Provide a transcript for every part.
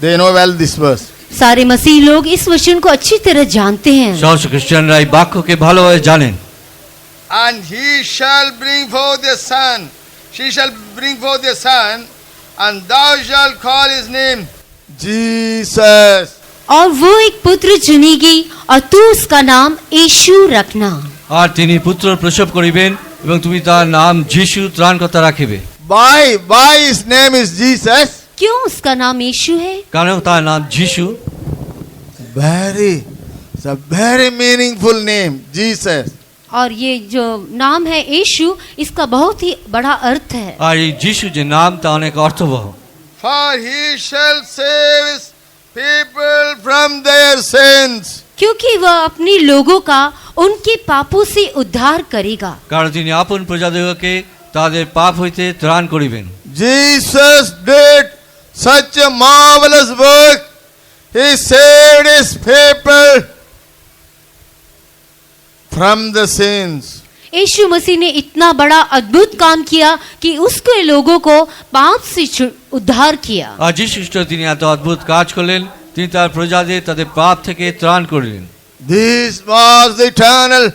They know well this verse. सारे मसीह लोग इस वचन को अच्छी तरह जानते हैं। সমস্ত খ্রিস্টানরা এই বাক্যকে ভালোভাবে জানেন। And he shall bring forth a son. She shall bring forth a son, and thou shalt call his name Jesus. और वो एक पुत्र जनेगी और तू उसका नाम यीशु रखना। আর তিনি পুত্র প্রসব করিবেন এবং তুমি তার নাম যিশু ত্রাণকর্তা রাখিবে। Why his name is Jesus? क्यों उसका नाम यीशु है? কারণ তার নাম যিশু। It's a very meaningful name, Jesus. और ये जो नाम है यीशु, इसका बहुत ही बड़ा अर्थ है। আর এই যিশু যে নাম তা অনেক অর্থবহ। For he shall save his people from their sins. क्योंकि वह अपने लोगों का उनके पापों से उद्धार करेगा। কারণ তিনি আপন প্রজাদিগকে তাদের পাপ হইতে ত্রাণ করিবেন। Jesus did such a marvelous work. He saved his people from the sins. यीशु मसीह ने इतना बड़ा अद्भुत काम किया कि उसके लोगों को पाप से उद्धार किया। আর যিশু খ্রিস্ট তিনি এত অদ্ভুত কাজ করলেন, তিনি তার প্রজাদের তাদের পাপ থেকে ত্রাণ করলেন। This was the eternal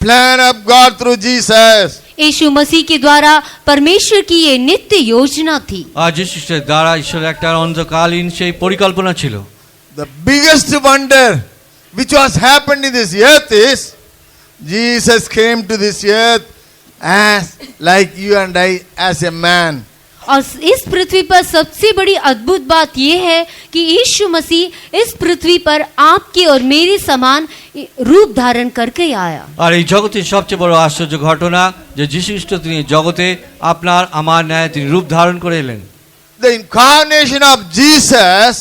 plan of God through Jesus. यीशु मसीह के द्वारा परमेश्वर की ये नित्य योजना थी। আর যিশু খ্রিস্টের দ্বারা ঈশ্বরের একটা অনন্তকালীন সেই পরিকল্পনা ছিল। The biggest wonder which was happened in this earth is Jesus came to this earth as like you and I, as a man. और इस पृथ्वी पर सबसे बड़ी अद्भुत बात यह है कि यीशु मसीह इस पृथ्वी पर आपके और मेरे समान रूप धारण करके आया। আর এই জগতের সবচেয়ে বড় আশ্চর্য ঘটনা যে যিশু খ্রিস্ট তিনি জগতে আপনার আমার ন্যায় তিনি রূপ ধারণ করে এলেন। The incarnation of Jesus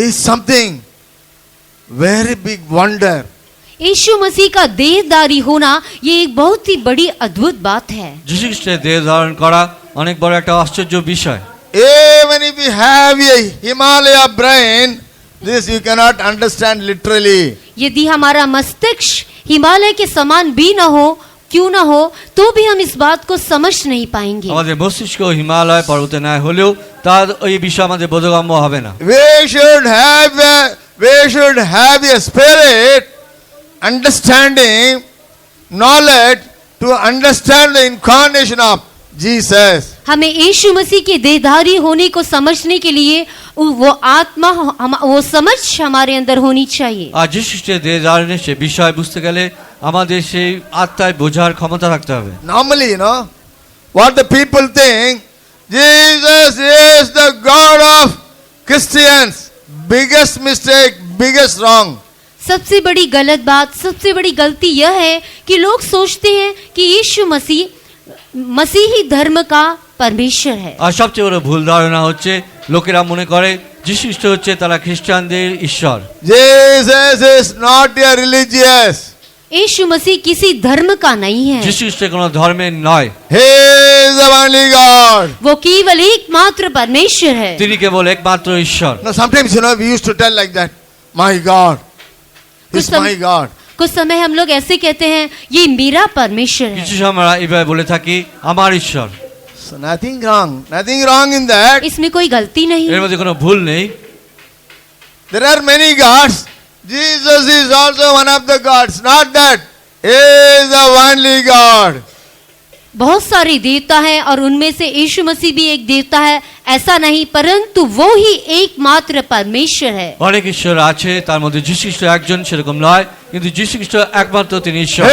is something very big wonder. यीशु मसीह का देहधारी होना ये एक बहुत ही बड़ी अद्भुत बात है। যিশু খ্রিস্টের দেহ ধারণ করা অনেক বড় একটা আশ্চর্য বিষয়। Even if you have a Himalaya brain, this you cannot understand literally. यदि हमारा मस्तिष्क हिमालय के समान भी न हो, क्यों न हो, तो भी हम इस बात को समझ नहीं पाएंगे। আমাদের মস্তিষ্ক হিমালয় পর্বতের ন্যায় হলেও তার এই বিষয় আমাদের বোধগম্য হবে না। We should have a spirit, understanding, knowledge to understand the incarnation of Jesus. हमें यीशु मसीह के देहधारी होने को समझने के लिए वो आत्मा, वो समझ हमारे अंदर होनी चाहिए। আর যিশু খ্রিস্টের দেহ ধারণের সে বিষয় বুঝতে গেলে আমাদের সেই আত্মায় বোঝার ক্ষমতা রাখতে হবে। Normally, what the people think, Jesus is the God of Christians. Biggest mistake, biggest wrong. सबसे बड़ी गलत बात, सबसे बड़ी गलती यह है कि लोग सोचते हैं कि यीशु मसीह मसीही धर्म का परमेश्वर है। আর সবচেয়ে বড় ভুল ধারণা হচ্ছে লোকেরা মনে করে যিশু খ্রিস্ট হচ্ছে তারা খ্রিস্টানদের ঈশ্বর। Jesus is not a religious. यीशु मसीह किसी धर्म का नहीं है। যিশু খ্রিস্ট কোনো ধর্মের নয়। He is the only God. वो केवल एकमात्र परमेश्वर है। তিনি केवल একমাত্র ঈশ্বর। Now sometimes we used to tell like that, my God is my God. कुछ समय हम लोग ऐसे कहते हैं ये मेरा परमेश्वर है। কিছু সময় আমরা এইভাবে বলে থাকি আমার ঈশ্বর। So nothing wrong in that. इसमें कोई गलती नहीं। এর মধ্যে কোনো ভুল নেই। There are many gods. Jesus is also one of the gods. Not that. He is the only God. बहुत सारे देवता हैं और उनमें से यीशु मसीह भी एक देवता है, ऐसा नहीं, परंतु वो ही एकमात्र परमेश्वर है। অনেক ঈশ্বর আছে, তার মধ্যে যিশু খ্রিস্ট একজন সেরকম নয়, কিন্তু যিশু খ্রিস্ট একমাত্র তিনি ঈশ্বর। He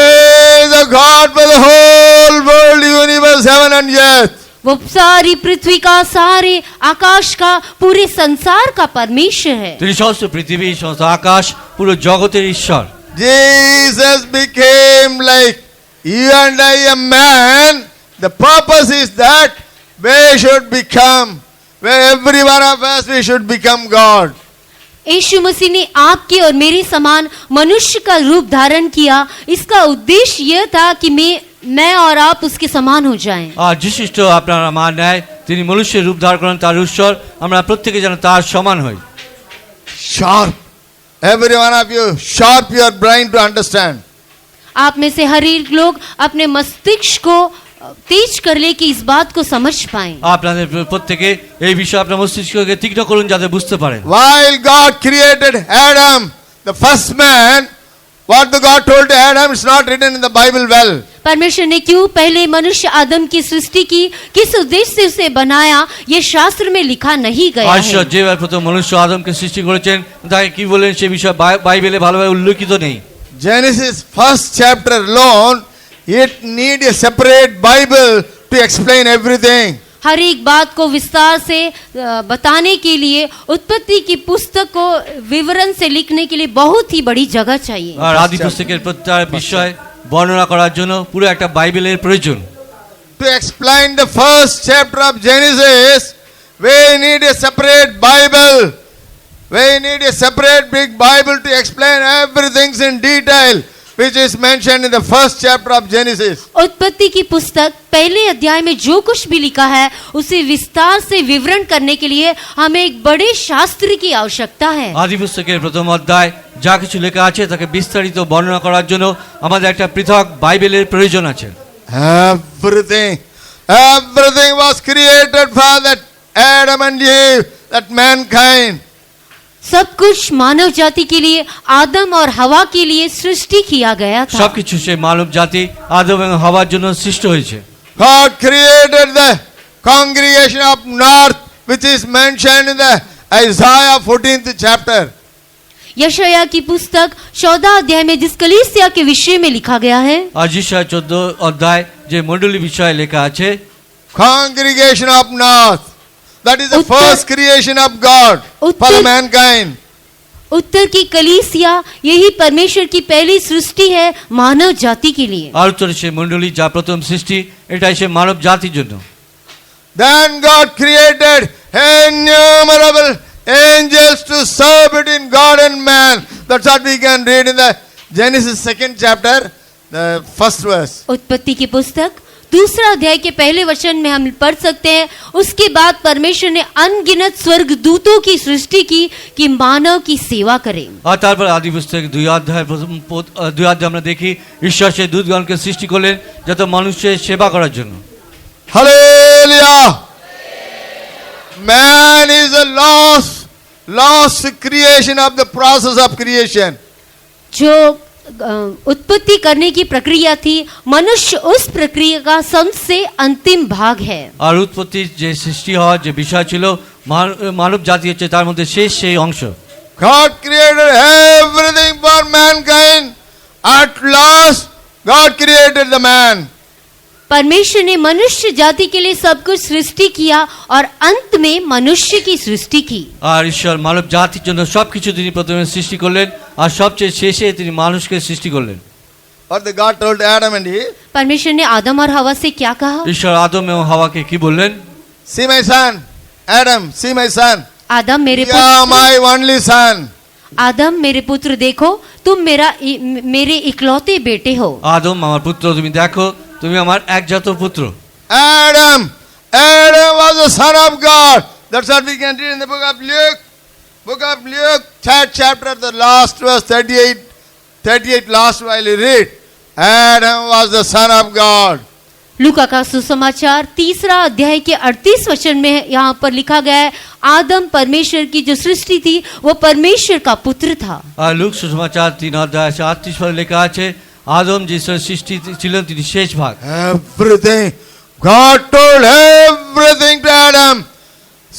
is the God for the whole world, universe, heaven and earth. वो सारी पृथ्वी का, सारे आकाश का, पूरे संसार का परमेश्वर है। তিনি সমস্ত পৃথিবী, সমস্ত আকাশ, পুরো জগতের ঈশ্বর। Jesus became like you and I, a man. The purpose is that we should become, where every one of us, we should become God. यीशु मसीह ने आपके और मेरे समान मनुष्य का रूप धारण किया। इसका उद्देश्य यह था कि मैं और आप उसके समान हो जाएं। আর যিশু খ্রিস্ট আপনার আমার ন্যায় তিনি মনুষ্যের রূপ ধারণ করেন তার ঈশ্বর, আমরা প্রত্যেকে যেন তার সমান হই। Sharp. Every one of you, sharp your brain to understand. आप में से हर एक लोग अपने मस्तिष्क को तेज कर ले कि इस बात को समझ पाएं। আপনাদের প্রত্যেকে এই বিষয়ে আপনার মস্তিষ্ককে তীক্ষ্ণ করুন যাতে বুঝতে পারেন। While God created Adam, the first man, what the God told to Adam is not written in the Bible well. परमेश्वर ने क्यों पहले मनुष्य आदम की सृष्टि की, किस उद्देश्य से उसे बनाया, ये शास्त्र में लिखा नहीं गया ঈশ্বর है। যেভাবে প্রথম মনুষ্য আদমকে সৃষ্টি করেছেন তাকে কি বলেন সে বিষয়ে বাইবেলে ভালোভাবে উল্লেখিত নেই। Genesis first chapter alone, it need a separate Bible to explain everything. हर एक बात को विस्तार से बताने के लिए उत्पत्ति की पुस्तक को विवरण से लिखने के लिए बहुत ही बड़ी जगह चाहिए। আর আদি পুস্তকের প্রত্যেক বিষয় বর্ণনা করার জন্য পুরো একটা বাইবেলের প্রয়োজন। To explain the first chapter of Genesis, we need a separate Bible. We need a separate big Bible to explain everything in detail, which is mentioned in the first chapter of Genesis. उत्पत्ति की पुस्तक पहले अध्याय में जो कुछ भी लिखा है उसे विस्तार से विवरण करने के लिए हमें एक बड़े शास्त्र की आवश्यकता है। আদি পুস্তকের প্রথম অধ্যায় যা কিছু লেখা আছে তাকে বিস্তারিত বর্ণনা করার জন্য আমাদের একটা পৃথক বাইবেলের প্রয়োজন আছে। Everything was created for that Adam and Eve, that mankind. सब कुछ मानव जाति के लिए, आदम और हवा के लिए सृष्टि किया गया था। সবকিছু সে মানব জাতি আদম এবং হাওয়ার জন্য সৃষ্ট হয়েছে। God created the congregation of north, which is mentioned in the Isaiah 14th chapter. यशायाह की पुस्तक 14 अध्याय में जिस कलीसिया के विषय में लिखा गया है, আর যিশায়া 14 অধ্যায় যে মণ্ডলী বিষয়ে লেখা আছে, Congregation of north, that is the Uttar- first creation of God for Uttar- mankind. उत्तर की कलीसिया यही परमेश्वर की पहली सृष्टि है मानव जाति के लिए। আর উত্তরে সে মণ্ডলী যা প্রথম সৃষ্টি, এটাই সে মানব জাতির জন্য। Then God created innumerable angels to serve between God and man. That's what we can read in the Genesis 2nd chapter, the first verse. उत्पत्ति की पुस्तक दूसरा अध्याय के पहले वचन में हम पढ़ सकते हैं, उसके बाद परमेश्वर ने अनगिनत स्वर्ग दूतों की सृष्टि की कि मानव की सेवा करें। আর তারপর আদি পুস্তক 2 অধ্যায় আমরা দেখি ঈশ্বর সেই দূতগণকে সৃষ্টি করলেন যাতে মানুষের সেবা করার জন্য। Hallelujah! Man is a lost creation of the process of creation. जो उत्पत्ति करने की प्रक्रिया थी, मनुष्य उस प्रक्रिया का सबसे अंतिम भाग है। আর উৎপত্তির যে সৃষ্টি হওয়ার যে বিষয় ছিল মানব জাতি হচ্ছে তার মধ্যে শেষ সেই অংশ। God created everything for mankind. At last, God created the man. परमेश्वर ने मनुष्य जाति के लिए सब कुछ सृष्टि किया और अंत में मनुष्य की सृष्टि की। আর ঈশ্বর মানব জাতির জন্য সবকিছু তিনি প্রথমে সৃষ্টি করলেন আর সবচেয়ে শেষে তিনি মানুষকে সৃষ্টি করলেন। What the God told Adam and Eve? परमेश्वर ने आदम और हवा से क्या कहा? ঈশ্বর আদম এবং হাওয়াকে কি বললেন? See my son, Adam, see my son. आदम मेरे You are पुत्र, my only son. आदम मेरे पुत्र देखो, तुम मेरे इकलौते बेटे हो। আদম আমার পুত্র, তুমি দেখো তুমি আমার একজাত পুত্র। Adam was the son of God. That's what we can read in the book of Luke. Book of Luke, third chapter, the last verse, 38 last while you read. Adam was the son of God. लूका का सुसमाचार 3 अध्याय के 38 वचन में यहाँ पर लिखा गया है, आदम परमेश्वर की जो सृष्टि थी वो परमेश्वर का पुत्र था। আর লুক সুসমাচার 3 অধ্যায় 38 পদে লেখা আছে আদম যে সৃষ্টি ছিলেন তিনি শেষ ভাগ। Everything. God told everything to Adam.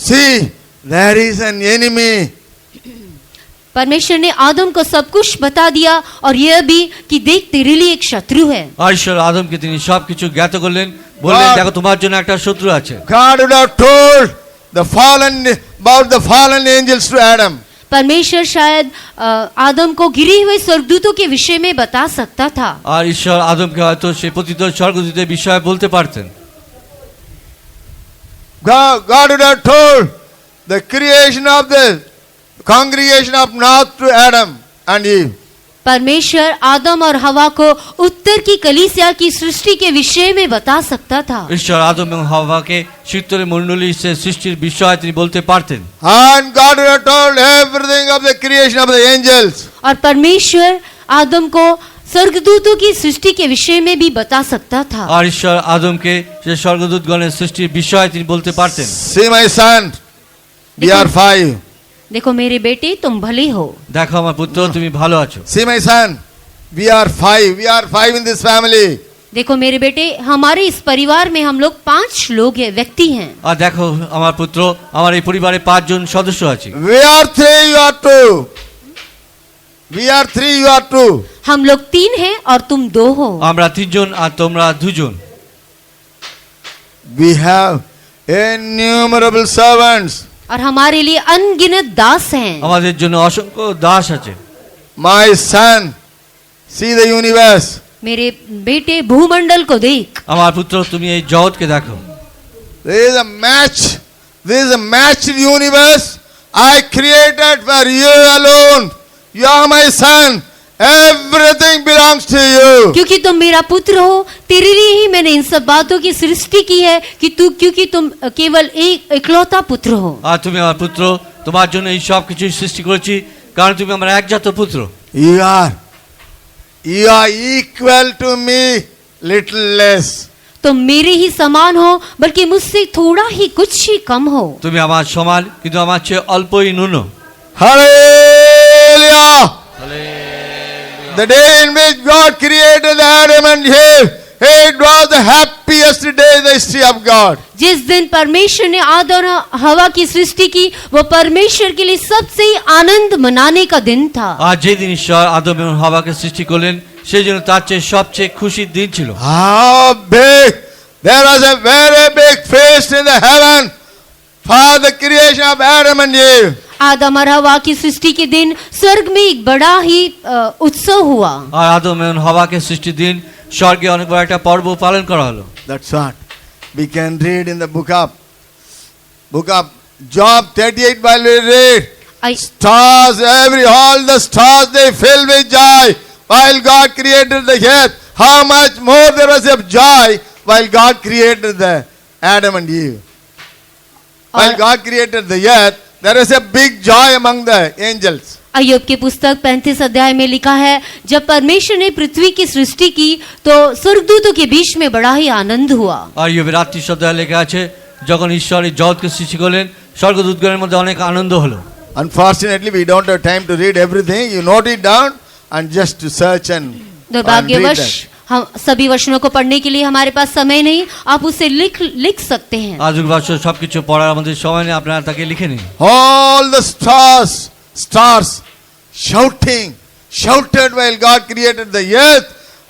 See, there is an enemy. परमेश्वर ने आदम को सब कुछ बता दिया और यह भी कि देख तेरे लिए एक शत्रु है। আর ঈশ্বর আদমকে তিনি সবকিছু জ্ঞাত করলেন, বললেন দেখো তোমার জন্য একটা শত্রু আছে। God would have told about the fallen angels to Adam. परमेश्वर शायद आदम को गिरे हुए स्वर्गदूतों के विषय में बता सकता था। আর ঈশ্বর আদমকে হয়তো সেই পতিত স্বর্গদূতের বিষয়ে বলতে পারতেন। God would have told the creation of the congregation of north to Adam and Eve. परमेश्वर आदम और हवा को उत्तर की कलीसिया की सृष्टि के विषय में बता सकता था। ঈশ্বর আদম এবং হাওয়াকে শীতলের মণ্ডলীর সৃষ্টির বিষয়ে তিনি বলতে পারতেন। And God would have told everything of the creation of the angels. और परमेश्वर आदम को स्वर्गदूतों की सृष्टि के विषय में भी बता सकता था। আর ঈশ্বর আদমকে সে স্বর্গদূতগণের সৃষ্টির বিষয়ে তিনি বলতে পারতেন। See my son, we are five. देखो मेरे बेटे तुम भले हो। দেখো আমার পুত্র তুমি ভালো আছো। See my son, we are five. We are five in this family. देखो मेरे बेटे हमारे इस परिवार में हम लोग 5 लोग हैं, व्यक्ति हैं। আর দেখো আমার পুত্র আমার এই পরিবারে 5 জন সদস্য আছে। We are three, you are two. We are three, you are two. हम लोग 3 हैं और तुम 2 हो। আমরা 3 জন আর তোমরা 2 জন। We have innumerable servants. और हमारे लिए अनगिनत दास हैं। আমাদের জন্য অসংখ্য দাস আছে। My son, see the universe. मेरे बेटे भूमंडल को देख। আমার পুত্র তুমি এই জগৎকে দেখো। There is a match. There is a matched universe I created for you alone. You are my son. Everything belongs to you. क्योंकि तुम मेरा पुत्र हो, तेरे लिए ही मैंने इन सब बातों की सृष्टि की है कि क्योंकि तुम केवल एक इकलौता पुत्र हो। আর তুমি আমার পুত্র, তোমার জন্য এই সব কিছু সৃষ্টি করেছি কারণ তুমি আমার একজাত পুত্র। You are equal to me, little less. तुम मेरे ही समान हो, बल्कि मुझसे थोड़ा ही कुछ ही कम हो। তুমি আমার সমান কিন্তু আমার চেয়ে অল্পই ন্যূন। Hallelujah! The day in which God created Adam and Eve, it was the happiest day in the history of God. जिस दिन परमेश्वर ने आदम और हवा की सृष्टि की, वो परमेश्वर के लिए सबसे आनंद मनाने का दिन था। আর যেদিন ঈশ্বর আদম এবং হাওয়াকে সৃষ্টি করলেন সেই জন্য তার চেয়ে সবচেয়ে খুশির দিন ছিল। How big! There was a very big feast in the heaven for the creation of Adam and Eve. आदम और हवा की सृष्टि के दिन स्वर्ग में एक बड़ा ही उत्सव हुआ। আর আদম এবং হাওয়াকে সৃষ্টির দিন স্বর্গে অনেক বড় একটা পর্ব পালন করা হলো। That's what we can read in the book of Job 38 while we read. Stars, all the stars they fill with joy while God created the earth. How much more there was of joy while God created the Adam and Eve. While God created the earth, there is a big joy among the angels. अय्यूब की पुस्तक 35 अध्याय में लिखा है, जब परमेश्वर ने पृथ्वी की सृष्टि की तो स्वर्गदूतों के बीच में बड़ा ही आनंद हुआ। আর ইয়োবের 38 অধ্যায়ে লেখা আছে যখন ঈশ্বর এই জগৎকে সৃষ্টি করলেন স্বর্গদূতগণের মধ্যে অনেক আনন্দ হলো। Unfortunately, we don't have time to read everything. You note it down and just to search and read दुर्भाग्यवश that. हम सभी वचनों को पढ़ने के लिए हमारे पास समय नहीं, आप उसे लिख सकते हैं। আর দুর্ভাগ্য সবকিছু পড়ার আমাদের সময় নেই, আপনারা তাকে লিখে নিন। All the stars shouted while God created the earth.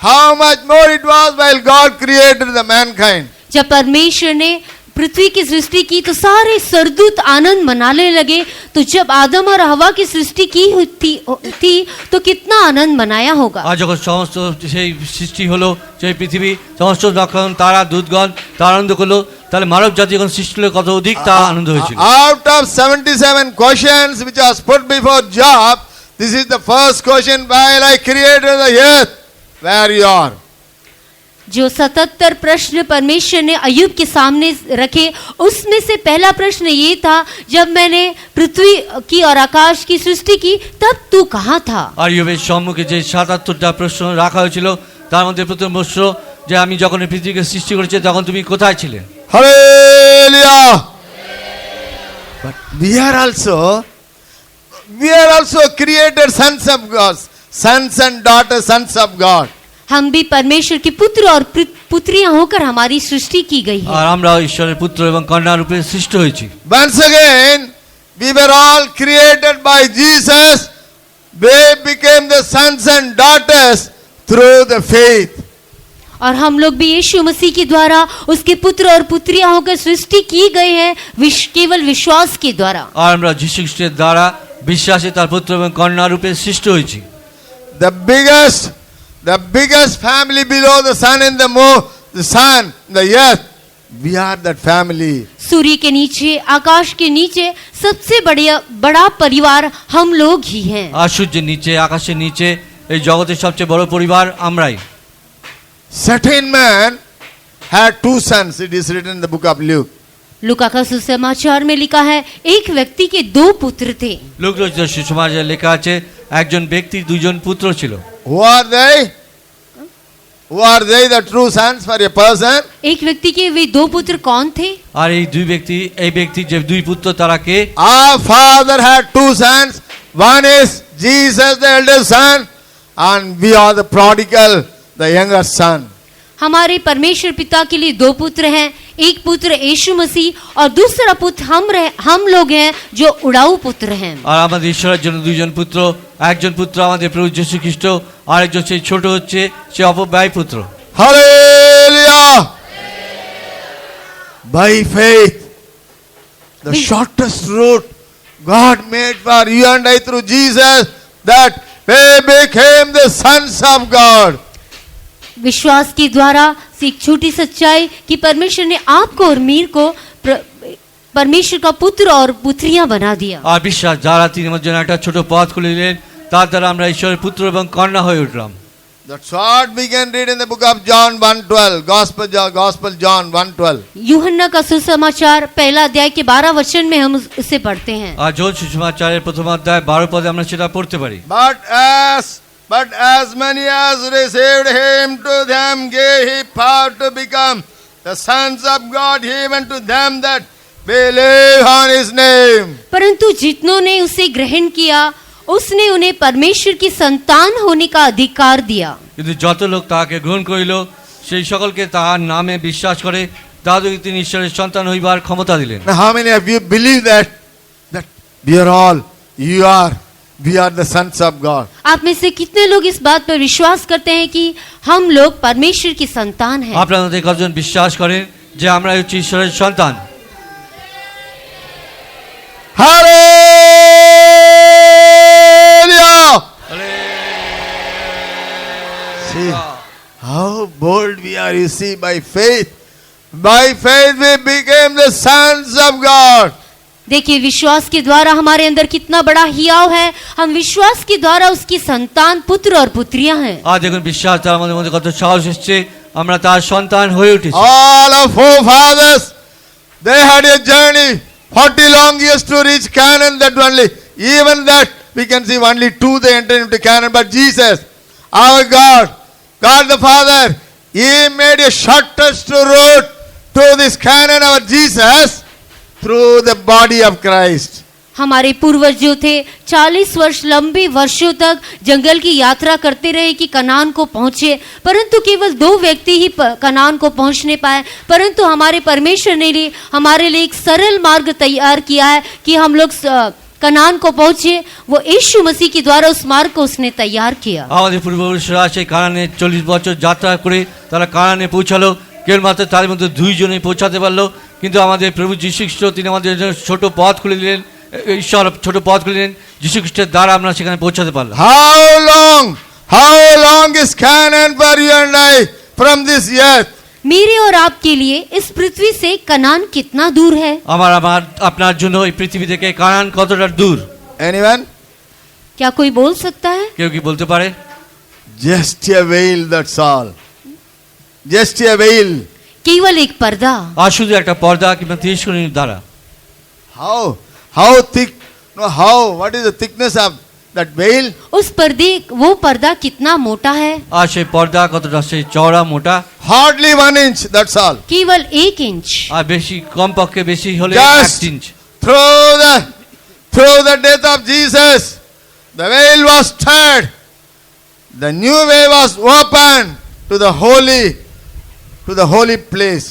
How much more it was while God created the mankind. जब परमेश्वर ने पृथ्वी की सृष्टि की तो सारे स्वर्गदूत आनंद मनाने लगे, तो जब आदम और हवा की सृष्टि की थी तो कितना आनंद मनाया होगा। আর যখন সমস্ত সেই সৃষ্টি হলো সেই পৃথিবী সমস্ত নক্ষত্র তারা দূতগণ তারা আনন্দ করলো, তাহলে মানব জাতি যখন সৃষ্টি হলো কত অধিক তা আনন্দ হয়েছিল। Out of 77 questions which was put before Job, this is the first question, while I created the earth, where you are. जो 77 प्रश्न परमेश्वर ने अय्यूब के सामने रखे, उसमें से पहला प्रश्न ये था, जब मैंने पृथ्वी की और आकाश की सृष्टि की तब तू कहाँ था। আর ইয়োবের সম্মুখে যে 77টা প্রশ্ন রাখা হয়েছিল তার মধ্যে প্রথম প্রশ্ন যে আমি যখন এই পৃথিবীকে সৃষ্টি করেছি তখন তুমি কোথায় ছিলে। Hallelujah! But we are also created sons of God, sons and daughters, sons of God. हम भी परमेश्वर के पुत्र और पुत्रियां होकर हमारी सृष्टि की गई है। আর আমরা ঈশ্বরের পুত্র এবং কন্যা রূপে সৃষ্টি হয়েছি। Once again, we were all created by Jesus. We became the sons and daughters through the faith. और हम लोग भी यीशु मसीह के द्वारा उसके पुत्र और पुत्रियां होकर सृष्टि की गई है, केवल विश्वास के द्वारा। আর আমরা যীশু খ্রিস্টের দ্বারা বিশ্বাসে তার পুত্র এবং কন্যা রূপে সৃষ্টি হয়েছি। The biggest family below the sun and the moon, the sun, the earth, we are that family. सूर्य के नीचे, आकाश के नीचे सबसे बड़ा परिवार हम लोग ही हैं। আর সূর্যের নিচে আকাশের নিচে এই জগতের সবচেয়ে বড় পরিবার আমরাই। Certain man had 2 sons. It is written in the book of Luke. लूका का सुसमाचार में लिखा है, एक व्यक्ति के 2 पुत्र थे। লোকরচিত সুসমাচারে লেখা আছে একজন ব্যক্তির 2জন পুত্র ছিল। Who are they? Who are they, the true sons for a person? एक व्यक्ति के वे दो पुत्र कौन थे? আর এই ব্যক্তি যে দুই পুত্র তারা কে? Our father had two sons. One is Jesus, the eldest son, and we are the prodigal, the younger son. हमारे परमेश्वर पिता के लिए दो पुत्र हैं, एक पुत्र यीशु मसीह और दूसरा पुत्र हम लोग हैं जो उड़ाऊ पुत्र हैं। আর আমাদের ঈশ্বরের জন্য দুইজন পুত্র, একজন পুত্র আমাদের প্রভু যীশু খ্রিস্ট, আর একজন সেই ছোট হচ্ছে সে অপব্যয় পুত্র। Hallelujah! By faith, the shortest route God made for you and I through Jesus, that we became the sons of God. विश्वास के द्वारा एक छोटी सच्चाई कि परमेश्वर ने आपको और मीर को परमेश्वर का पुत्र और पुत्रियां बना दिया। আর বিশ্বাস যারা তিনি আমাদের জন্য একটা ছোট পথ খুলে দিলেন, তার দ্বারা আমরা ঈশ্বরের পুত্র এবং কন্যা হয়ে উঠলাম। That's what we can read in the book of John 1:12, Gospel John 1:12. यूहन्ना का सुसमाचार पहला अध्याय के 12 वचन में हम उसे पढ़ते हैं। আর যোহন সুসমাচারের প্রথম অধ্যায় 12 পদে আমরা সেটা পড়তে পারি। But as many as received him, to them gave he power to become the sons of God, even to them that believe on his name. परंतु जितनों ने उसे ग्रहण किया, उसने उन्हें परमेश्वर की संतान होने का अधिकार दिया। কিন্তু যত লোক তাকে গ্রহণ করিল, সেই সকলকে তাহার নামে বিশ্বাস করে তাদেরকে তিনি ঈশ্বরের সন্তান হইবার ক্ষমতা দিলেন। Now how many of you believe that we are the sons of God? आप में से कितने लोग इस बात पर विश्वास करते हैं कि हम लोग परमेश्वर की संतान हैं? আপনারা মধ্যে কতজন বিশ্বাস করেন যে আমরা হচ্ছি ঈশ্বরের সন্তান? Hallelujah! See how bold we are, you see, by faith. By faith we became the sons of God. देखिए विश्वास के द्वारा हमारे अंदर कितना बड़ा हियाव है। हम विश्वास के द्वारा उसकी संतान पुत्र और पुत्रियां हैं। আর দেখুন বিশ্বাস দ্বারা আমাদের মধ্যে কত সাহস এসেছে, আমরা তার সন্তান হয়ে উঠেছি। All our forefathers, they had a journey 40 long years to reach Canaan. That only, even that we can see only 2 they entered into Canaan. But Jesus, our God the Father, he made a shortest route to this Canaan, our Jesus, through the body of Christ. हमारे पूर्वज जो थे 40 वर्ष लंबे वर्षों तक जंगल की यात्रा करते रहे कि कनान को पहुंचे, परंतु केवल 2 व्यक्ति ही कनान को पहुंचने पाए। परंतु हमारे परमेश्वर ने हमारे लिए एक सरल मार्ग तैयार किया है कि हम लोग कनान को पहुंचे। वो यीशु मसीह के द्वारा उस मार्ग को उसने तैयार किया। আমাদের পূর্বপুরুষরা সেই কানানে 40 বছর যাত্রা করে তারা কানানে পৌঁছালো। কেবলমাত্র তাদের মধ্যে 2 জনই পৌঁছাতে পারলো, কিন্তু আমাদের প্রভু যীশু খ্রিস্ট তিনি আমাদের জন্য ছোট পথ খুলে দিলেন। ঈশ্বর ছোট পথ খুলে দিলেন, যীশু খ্রিস্টের দ্বারা আমরা সেখানে পৌঁছাতে পারলাম। How long is Canaan for you and I from this earth? मेरे और आपके लिए इस पृथ्वी से कनान कितना दूर है? আমার আপনার জন্য এই পৃথিবী থেকে কানান কতটা দূর? Anyone? क्या कोई बोल सकता है? কেউ কি বলতে পারে? Just a veil, that's all. Just a veil. केवल एक पर्दा। আর শুধু একটা পর্দা কিংবা তিরস্কারিণীর দ্বারা। How thick? No, what is the thickness of that veil? उस पर्दे वो पर्दा कितना मोटा है? আর সেই পর্দা কতটা সেই চওড়া মোটা? Hardly 1 inch, that's all. केवल 1 इंच। আর বেশি কমপক্ষে বেশি হলে Just 1 inch. Through the death of Jesus, the veil was stirred. The new way was opened to the holy place.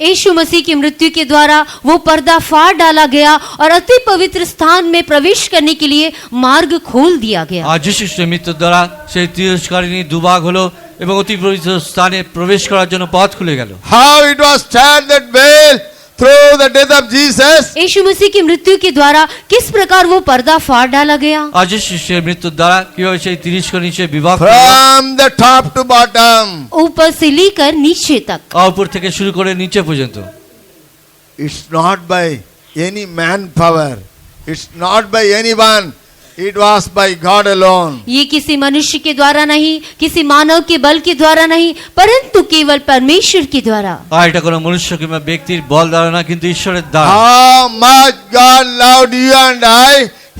यीशु मसीह की मृत्यु के द्वारा वो पर्दा फाड़ डाला गया और अति पवित्र स्थान में प्रवेश करने के लिए मार्ग खोल दिया गया। আর যীশু খ্রিস্টের মৃত্যুর দ্বারা সেই তিরস্কারিণী দুভাগ হলো এবং অতি পবিত্র স্থানে প্রবেশ করার জন্য পথ খুলে গেল। How it was stirred, that veil, through the death of Jesus. यीशु मसीह की मृत्यु के द्वारा किस प्रकार वो पर्दा फाड़ डाला गया? আর যীশু খ্রিস্টের মৃত্যুর দ্বারা কিভাবে সেই তিরস্কারিণী সে বিভাগ From the top to bottom. ऊपर से लेकर नीचे तक। উপর থেকে শুরু করে নিচে পর্যন্ত। It's not by any manpower. It's not by anyone. It was by God alone. ये किसी मनुष्य के द्वारा नहीं, किसी मानव के बल के द्वारा नहीं, परंतु केवल परमेश्वर के द्वारा। আর এটা কোনো মনুষ্য কিংবা ব্যক্তির বল দ্বারা না, কিন্তু ঈশ্বরের দ্বারা। How much God loved you and I,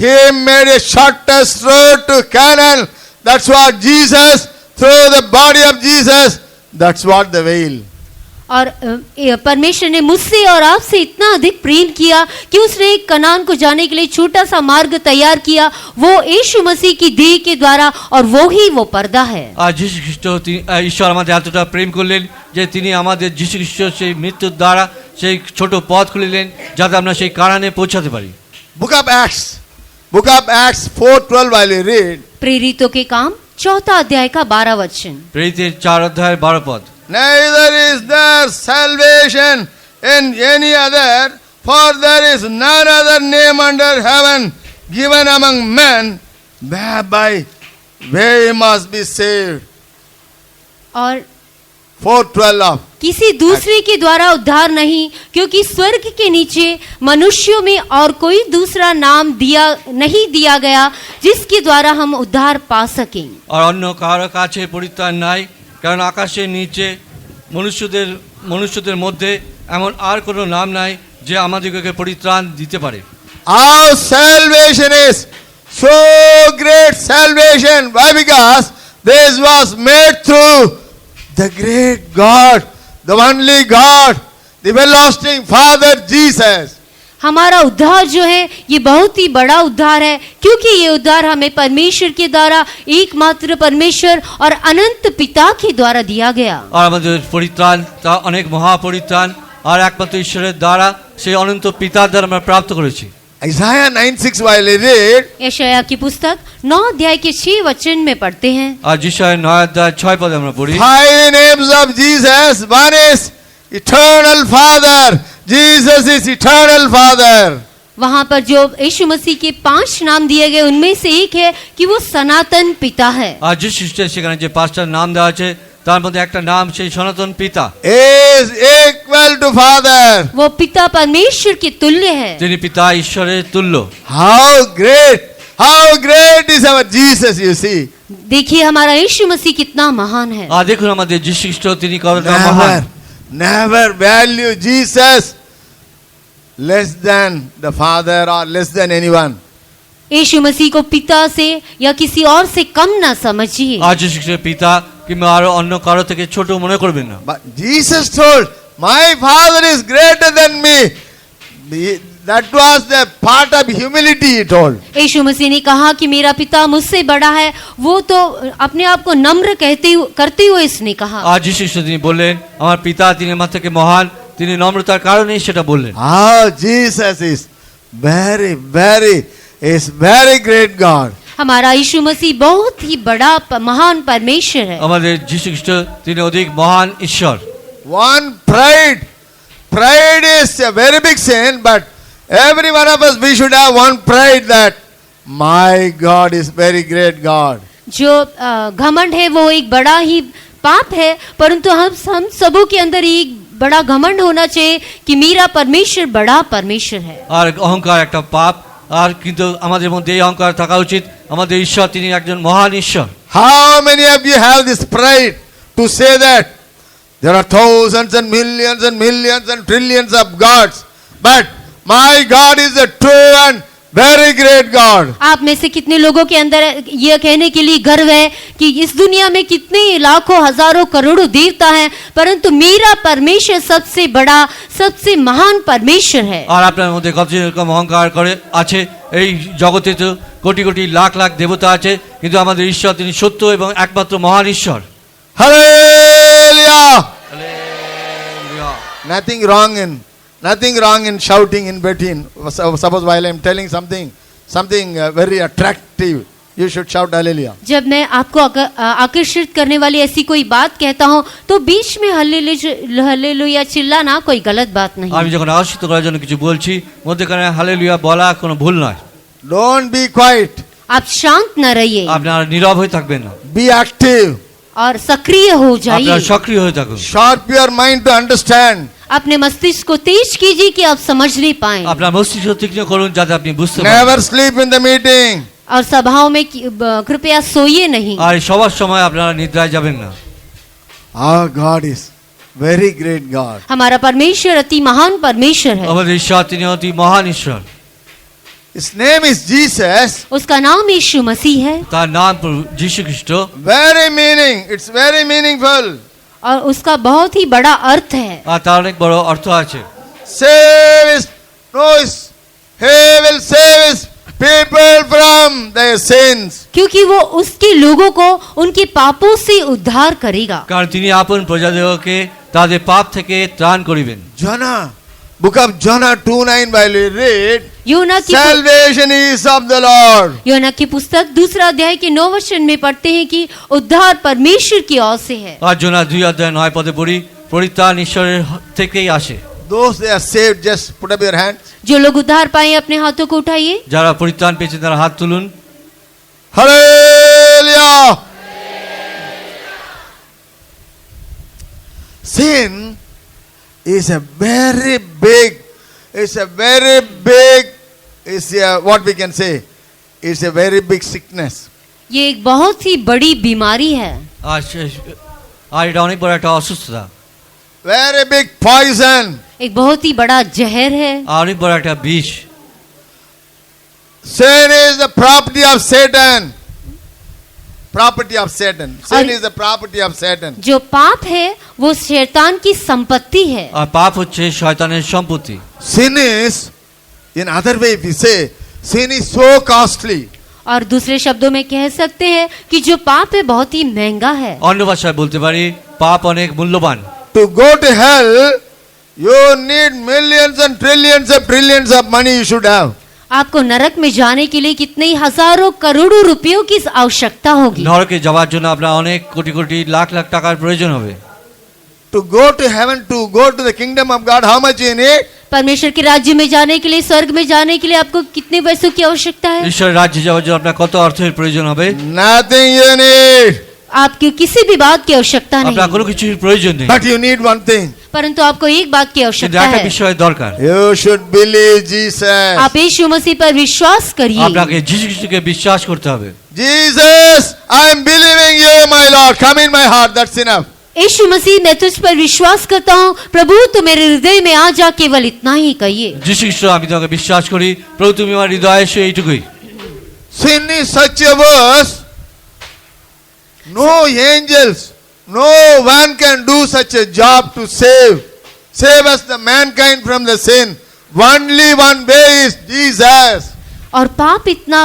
He made a shortest road to Canaan. That's what Jesus, through the body of Jesus, That's what the veil. और परमेश्वर ने मुझसे और आपसे इतना अधिक प्रेम किया कि उसने एक कनान को जाने के लिए छोटा सा मार्ग तैयार किया, वो यीशु मसीह की देह के द्वारा, और वो ही वो पर्दा है। আর যীশু খ্রিস্ট ঈশ্বর আমাদের এতটা প্রেম করলেন যে তিনি আমাদের যীশু খ্রিস্ট সেই মৃত্যুর দ্বারা সেই ছোট পথ খুলিলেন যাতে আমরা সেই কারানে পৌঁছাতে পারি। Book of Acts 4:12 while you read. प्रेरितों के काम 4 अध्याय का 12 वचन। প্রেরিতের 4 অধ্যায় 12 পদ। Neither is there salvation in any other, for there is none other name under heaven given among men whereby we must be saved. और 4:12 किसी दूसरे के द्वारा उद्धार नहीं, क्योंकि स्वर्ग के नीचे मनुष्यों में और कोई दूसरा नाम नहीं दिया गया जिसके द्वारा हम उद्धार पा सकें। আর অন্য কারো কাছে পরিত্রাণ নাই, কারণ আকাশের নিচে মনুষ্যদের মধ্যে এমন আর কোনো নাম নাই যে আমাদেরকে পরিত্রাণ দিতে পারে। Our salvation is so great salvation. Why? Because this was made through the great God, the only God, the everlasting Father Jesus. हमारा उद्धार जो है ये बहुत ही बड़ा उद्धार है, क्योंकि ये उद्धार हमें परमेश्वर के द्वारा, एकमात्र परमेश्वर और अनंत पिता के द्वारा दिया गया। আর আমাদের পরিত্রাণ তা অনেক মহা পরিত্রাণ, আর একমাত্র ঈশ্বরের দ্বারা সেই অনন্ত পিতার দ্বারা আমরা প্রাপ্ত করেছি। Isaiah 9:6 while I read, यशायाह की पुस्तक 9 अध्याय के 6 वचन में पढ़ते हैं। আর যিশায় 9 অধ্যায় 6 পদে আমরা পড়ি, 5 names of Jesus. One is eternal Father. Jesus is eternal Father. वहाँ पर जो यीशु मसीह के 5 नाम दिए गए उनमें से एक है कि वो सनातन पिता है। আর যিশু খ্রিস্টের সেখানে যে 5টা নাম দেওয়া আছে তার মধ্যে একটা নাম সেই সনাতন পিতা। Is equal to Father. वो पिता परमेश्वर के तुल्य है। যিনি পিতা ঈশ্বরের তুল্য। How great is our Jesus, you see. देखिए हमारा यीशु मसीह कितना महान है। আর দেখুন আমাদের যিশু খ্রিস্ট তিনি কতটা মহান। Never value Jesus less than the Father or less than anyone. यीशु मसीह को पिता से या किसी और से कम ना समझिए। আর যিশু খ্রিস্টের পিতা কিংবা আরো অন্য কারো থেকে ছোট মনে করবেন না। But Jesus told, my Father is greater than me. That was the part of humility, he told. यीशु मसीह ने कहा कि मेरा पिता मुझसे बड़ा है, वो तो अपने आप को नम्र करते हुए इसने कहा। আর যিশু খ্রিস্ট তিনি বললেন আমার পিতা তিনি আমার থেকে মহান, তিনি নম্রতার কারণেই সেটা বললেন। Jesus is very great God. हमारा यीशु मसीह बहुत ही बड़ा महान परमेश्वर है। আমাদের যিশু খ্রিস্ট তিনি অধিক মহান ঈশ্বর। One pride is a very big sin, but every one of us we should have one pride that my God is very great God. जो घमंड है वो एक बड़ा ही पाप है, परंतु हम सबों के अंदर एक बड़ा घमंड होना चाहिए कि मेरा परमेश्वर बड़ा परमेश्वर है। আর অহংকার একটা পাপ, আর কিন্তু আমাদের মধ্যে এই অহংকার থাকা উচিত আমাদের ঈশ্বর তিনি একজন মহান ঈশ্বর। How many of you have this pride to say that there are thousands and millions and trillions of gods, but my God is a true and very great God. आप में से कितने लोगों के अंदर यह कहने के लिए गर्व है कि इस दुनिया में कितने लाखों हजारों करोड़ों देवता हैं, परंतु मेरा परमेश्वर सबसे बड़ा सबसे महान परमेश्वर है। আর আপনার মধ্যে কত রকম অহংকার করে আছে, এই জগতে তো কোটি কোটি লাখ লাখ দেবতা আছে, কিন্তু আমাদের ঈশ্বর তিনি সত্য এবং একমাত্র মহান ঈশ্বর। Hallelujah. Hallelujah. Nothing wrong in shouting in between. Suppose while I am telling something very attractive, you should shout hallelujah. जब मैं आपको आकर्षित करने वाली ऐसी कोई बात कहता हूँ तो बीच में हालेलुया चिल्लाना कोई गलत बात नहीं। আমি যখন আকর্ষিত করার জন্য কিছু বলছি মধ্যখানে হালেলুয়া বলা কোনো ভুল নয়। Don't be quiet. आप शांत न रहिए, আপনারা নীরব হয়ে থাকবেন না, Be active. और सक्रिय हो जाइए। আপনারা সক্রিয় হয়ে থাকুন। Sharp your mind to understand. अपने मस्तिष्क को तेज कीजिए कि आप समझ नहीं पाए। আপনার মস্তিষ্ক তীক্ষ্ণ করুন যাতে আপনি বুঝতে পারেন। Never sleep in the meeting. और सभाओं में कृपया सोइए नहीं। আর সবার সময় আপনারা নিদ্রায় যাবেন না। Our God is very great God. हमारा परमेश्वर अति महान परमेश्वर है। আমাদের ঈশ্বর তিনি অতি মহান ঈশ্বর। His name is Jesus. उसका नाम यीशु मसीह है। তার নাম যিশু খ্রিস্ট। It's very meaningful. और उसका बहुत ही बड़ा अर्थ है। আর তার অনেক বড় অর্থ আছে। Save his, no, he will save his people from their sins. क्योंकि वो उसके लोगों को उनके पापों से उद्धार करेगा। কারণ তিনি আপন প্রজাদেরকে তাদের পাপ থেকে ত্রাণ করিবেন। Jonah, book of Jonah 2:9 while we read, योना की salvation is of the Lord. योना की पुस्तक 2 अध्याय के 9 वचन में पढ़ते हैं कि उद्धार परमेश्वर की ओर से है। আর জোনা 2 অধ্যায় 9 পদে পড়ি পরিত্রাণ ঈশ্বরের থেকেই আসে। Those they are saved, just put up your hands. जो लोग उद्धार पाए अपने हाथों को उठाइए। যারা পরিত্রাণ পেয়েছেন তারা হাত তুলুন। Hallelujah. Sin is a very big, it's a very big, it's a, what we can say, it's a very big sickness. ये एक बहुत ही बड़ी बीमारी है। আর এটা অনেক বড় একটা অসুস্থতা। Very big poison. एक बहुत ही बड़ा जहर है। আর অনেক বড় একটা বিষ। Sin is the property of Satan. Property of Satan. Sin is the property of Satan. जो पाप है वो शैतान की संपत्ति है। আর পাপ হচ্ছে শয়তানের সম্পত্তি। Sin is, in other way if we say, sin is so costly. और दूसरे शब्दों में कह सकते हैं कि जो पाप है बहुत ही महंगा है। অন্য ভাষায় বলতে পারি পাপ অনেক মূল্যবান। To go to hell, you need millions and trillions of money you should have. आपको नरक में जाने के लिए कितने ही हजारों करोड़ों रुपयों की आवश्यकता होगी। নরকে যাওয়ার জন্য আপনার অনেক কোটি কোটি লাখ লাখ টাকার প্রয়োজন হবে। To go to heaven, to go to the kingdom of God, how much you need? परमेश्वर के राज्य में जाने के लिए, स्वर्ग में जाने के लिए आपको कितने पैसों की आवश्यकता है? ঈশ্বরের রাজ্যে যাওয়ার জন্য আপনার কত অর্থের প্রয়োজন হবে? Nothing you need. आपकी किसी भी बात की आवश्यकता আপনার কোনো नहीं, কিছুর প্রয়োজন নেই। But you need one thing. परंतु आपको एक बात की কিন্তু आवश्यकता একটা है। বিষয় দরকার। You should believe Jesus. आप यीशु मसीह पर विश्वास करिए। আপনাকে যিশু খ্রিস্টকে বিশ্বাস করতে হবে। Jesus, I am believing you, my Lord. Come in my heart. That's enough. यीशु मसीह मैं तुझ पर विश्वास करता हूँ, प्रभु तू मेरे हृदय में आ जा, केवल इतना ही कहिए। যিশু খ্রিস্ট আমি তোমাকে বিশ্বাস করি, প্রভু তুমি আমার হৃদয়ে এসো, এইটুকুই। Sin is such a verse. No angels, no one can do such a job to save us the mankind from the sin. Only one way is Jesus. और पाप इतना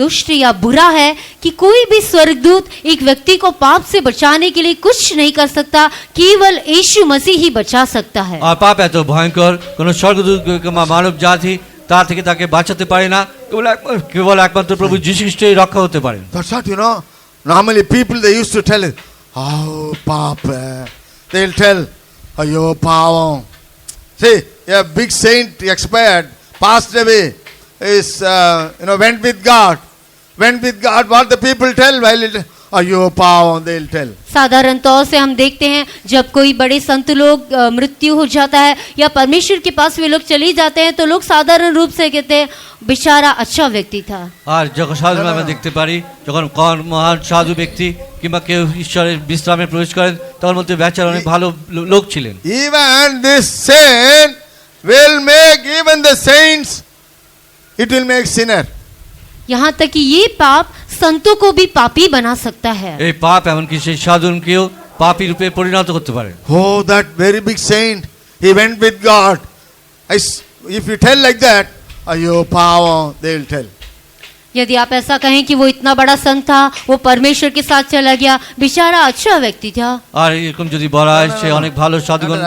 दुष्ट या बुरा है कि कोई भी स्वर्गदूत एक व्यक्ति को पाप से बचाने के लिए कुछ नहीं कर सकता, केवल यीशु मसीह ही बचा सकता है। আর পাপ এত ভয়ঙ্কর, কোন স্বর্গদূত কিংবা মানব জাতি তার থেকে তাকে বাঁচাতে পারে না, কেবল একমাত্র প্রভু যিশু খ্রিস্টই রক্ষা হতে পারেন। That's what, you know, normally people they used to tell it, oh, Papa. They'll tell, Ayo, Pavam. See, a big saint expired, passed away, is, went with God. Went with God. What the people tell while it, Ayo, Pavam, they'll tell. साधारण तौर से हम देखते हैं जब कोई बड़े संत लोग मृत्यु हो जाता है या परमेश्वर के पास वे लोग चले जाते हैं तो लोग साधारण रूप से कहते हैं बेचारा अच्छा व्यक्ति था। আর যখন সাধু আমরা দেখতে পারি, যখন কোন মহান সাধু ব্যক্তি কিংবা কেউ ঈশ্বরের বিশ্রামে প্রবেশ করেন তখন বলতে বেচারা অনেক ভালো লোক ছিলেন। Even this saint will make even the saints, it will make sinner. यहाँ तक कि ये पाप संतों को भी पापी बना सकता है। এই পাপ এমনকি সেই সাধুকেও পাপী রূপে পরিণত করতে পারে। Oh, that very big saint, he went with God. If you tell like that, Ayo, Pavam, they will tell. यदि आप ऐसा कहें कि वो इतना बड़ा संत था, वो परमेश्वर के साथ चला गया, बेचारा अच्छा व्यक्ति था। আর এরকম যদি বলা হয় সে অনেক ভালো সাধুগণ,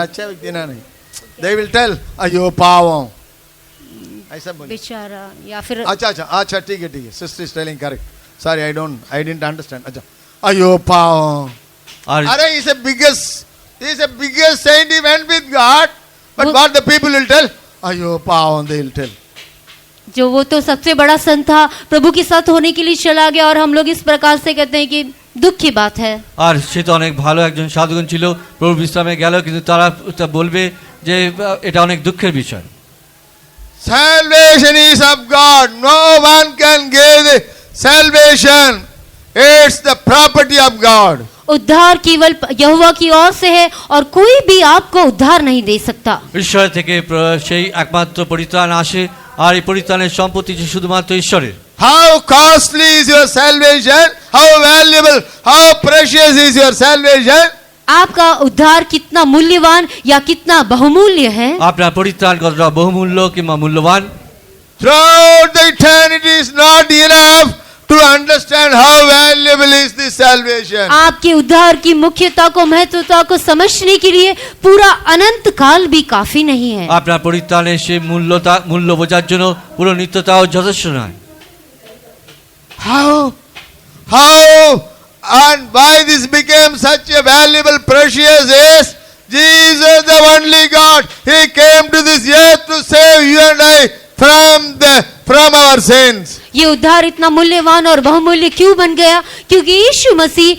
They will tell, Ayo, Pavam. ऐसा बोलिए। बेचारा या फिर अच्छा ठीक है sister is telling correct. Sorry, I didn't understand. अच्छा, Ayo, Pavam. R Are he's a biggest saint, he went with God. But what the people will tell? Ayo, Pavam, they will tell. जो वो तो सबसे बड़ा संत था, प्रभु के साथ होने के लिए चला गया और हम लोग इस प्रकार से कहते हैं कि दुख की बात है। আর সে তো অনেক ভালো একজন সাধুগণ ছিল, প্রভু বিশ্রামে গেল, কিন্তু তারা বলবে যে এটা অনেক দুঃখের বিষয়। Salvation is of God. No one can give the salvation. It's the property of God. उद्धार केवल यहोवा की ओर से है और कोई भी आपको उद्धार नहीं दे सकता। ঈশ্বর থেকে সেই একমাত্র পরিত্রাণ আসে, আর এই পরিত্রাণের সম্পত্তি শুধুমাত্র ঈশ্বরের। How costly is your salvation? How valuable, how precious is your salvation? आपका उद्धार कितना मूल्यवान या कितना बहुमूल्य है। আপনার পরিত্রাণ কতটা বহুমূল্য কিংবা মূল্যবান। Throughout the eternity is not enough to understand how valuable is this salvation. आपके उद्धार की मुख्यता को महत्वता को समझने के लिए पूरा अनंत काल भी काफी नहीं है। আপনার পরিত্রাণের সেই মূল্য বোঝার জন্য পুরো নিত্যতাও যথেষ্ট নয়। How and why this became such a valuable, precious is Jesus, the only God. He came to this earth to save you and I from our sins. ये उद्धार इतना मूल्यवान और बहुमूल्य क्यों बन गया? क्योंकि यीशु मसीह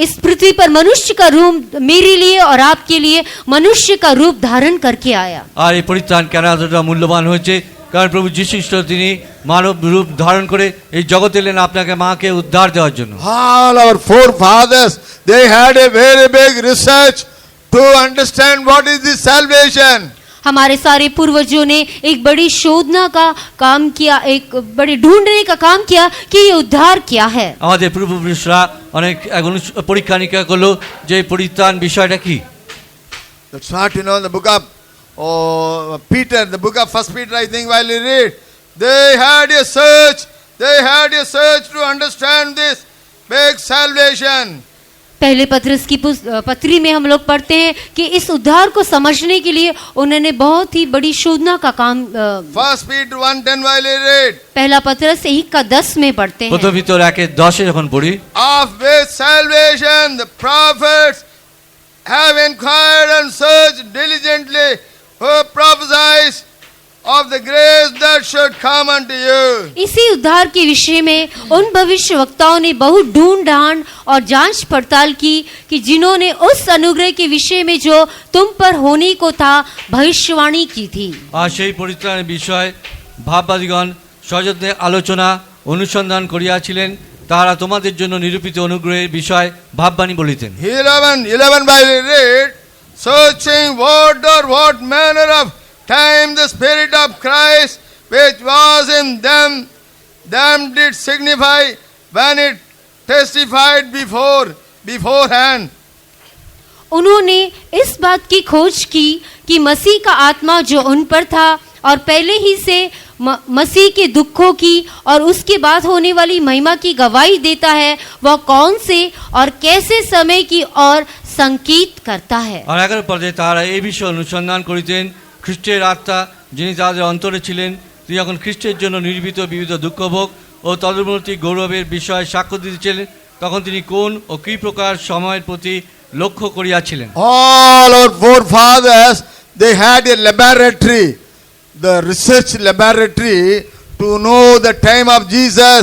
इस पृथ्वी पर मनुष्य का रूप मेरे लिए और आपके लिए मनुष्य का रूप धारण करके आया। আর এই পরিত্রাণ কেন এতটা মূল্যবান হয়েছে? কারণ প্রভু যীশু খ্রিস্ট তিনি মানব রূপ ধারণ করে এই জগতে এলেন আপনাকে মাকে উদ্ধার দেওয়ার জন্য। All our forefathers, they had a very big research to understand what is this salvation. हमारे सारे पूर्वजों ने एक बड़ी शोधना का काम किया, एक बड़ी ढूंढने का काम किया कि ये उद्धार क्या है। আমাদের পূর্বপুরুষরা অনেক পরীক্ষা নিরীক্ষা করলো যে পরিত্রাণ বিষয়টা কি। That's what in the book of Peter, the book of First Peter, I think, while you read, they had a search to understand this big salvation. पहले पत्रस की पत्री में हम लोग पढ़ते हैं कि इस उद्धार को समझने के लिए उन्होंने बहुत ही बड़ी शोधना का काम। First Peter 1:10 while you read, पहला पत्रस 1:10 में पढ़ते हैं। প্রথম পিতর 1:10 যখন পড়ি, of which salvation the prophets have inquired and searched diligently, who prophesied of the grace that should come unto you. इसी उद्धार के विषय में उन भविष्यवक्ताओं ने बहुत ढूंढ ढांड और जांच पड़ताल की कि जिन्होंने उस अनुग्रह के विषय में जो तुम पर होने को था भविष्यवाणी की थी। আর সেই পরিত্রাণের বিষয় ভাববাদীগণ সযত্নে আলোচনা অনুসন্ধান করিয়াছিলেন, তাহারা তোমাদের জন্য নিরূপিত অনুগ্রহের বিষয় ভাববাণী বলিতেন। 11 by read, searching what manner of time the Spirit of Christ which was in them did signify when it testified beforehand. उन्होंने इस बात की खोज की कि मसीह का आत्मा जो उन पर था और पहले ही से मसीह के दुखों की और उसके बाद होने वाली महिमा की गवाही देता है, वह कौन से और कैसे समय की और संकेत करता है। আর 11 পদে তারা এই বিষয় অনুসন্ধান করিতেন, খ্রিস্টের আত্মা যিনি তাদের অন্তরে ছিলেন, তিনি যখন খ্রিস্টের জন্য নির্মিত বিবিধ দুঃখভোগ ও তদুপরি গৌরবের বিষয়ে সাক্ষ্য দিতেছিলেন, তখন তিনি কোন ও কী প্রকার সময়ের প্রতি লক্ষ্য করিয়াছিলেন। All our forefathers, they had a laboratory, the research laboratory, to know the time of Jesus,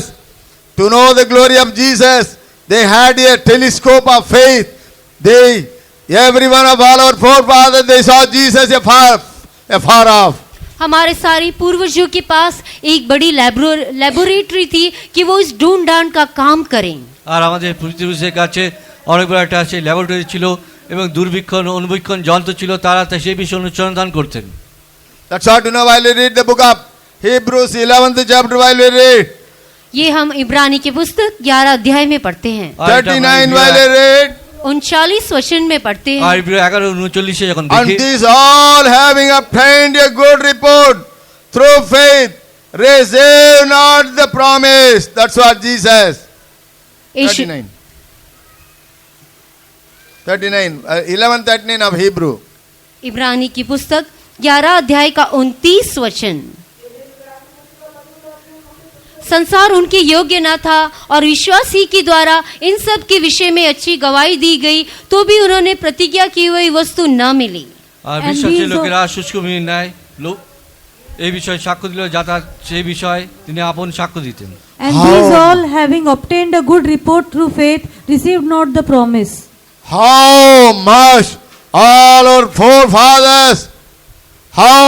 to know the glory of Jesus. They had a telescope of faith. Every one of all our forefathers, they saw Jesus afar off. हमारे सारे पूर्वजों के पास एक बड़ी laboratory थी कि वो इस ढूंढ ढांड का काम करें। আর আমাদের পূর্বপুরুষের কাছে অনেক বড় একটা সেই ল্যাবরেটরি ছিল এবং দূরবীক্ষণ অনুবীক্ষণ যন্ত্র ছিল, তারা সেই বিষয়ে অনুসন্ধান করতেন। That's what while we read the book of Hebrews 11th chapter while we read. ये हम इब्रानी की पुस्तक 11 अध्याय में पढ़ते हैं। 39 while we read. 39 वचन में पढ़ते हैं। আর 11:39 যখন And দেখি, these all having obtained a good report through faith, receive not the promise. That's what Jesus. 39. 11:39 of Hebrew. इब्रानी की पुस्तक 11 अध्याय का 29 वचन। संसार उनके योग्य न था और विश्वास ही के द्वारा इन सब के विषय में अच्छी गवाही दी गई, तो भी उन्होंने प्रतिज्ञा की हुई वस्तु न मिली। আর বিশ্বাসী লোকেরা শুষ্কভূমির ন্যায় এই বিষয়ে সাক্ষ্য দিল, যাতে সেই বিষয়ে তিনি আপন সাক্ষ্য দিতেন। And these all, having obtained a good report through faith, received not the promise. How much all our forefathers, how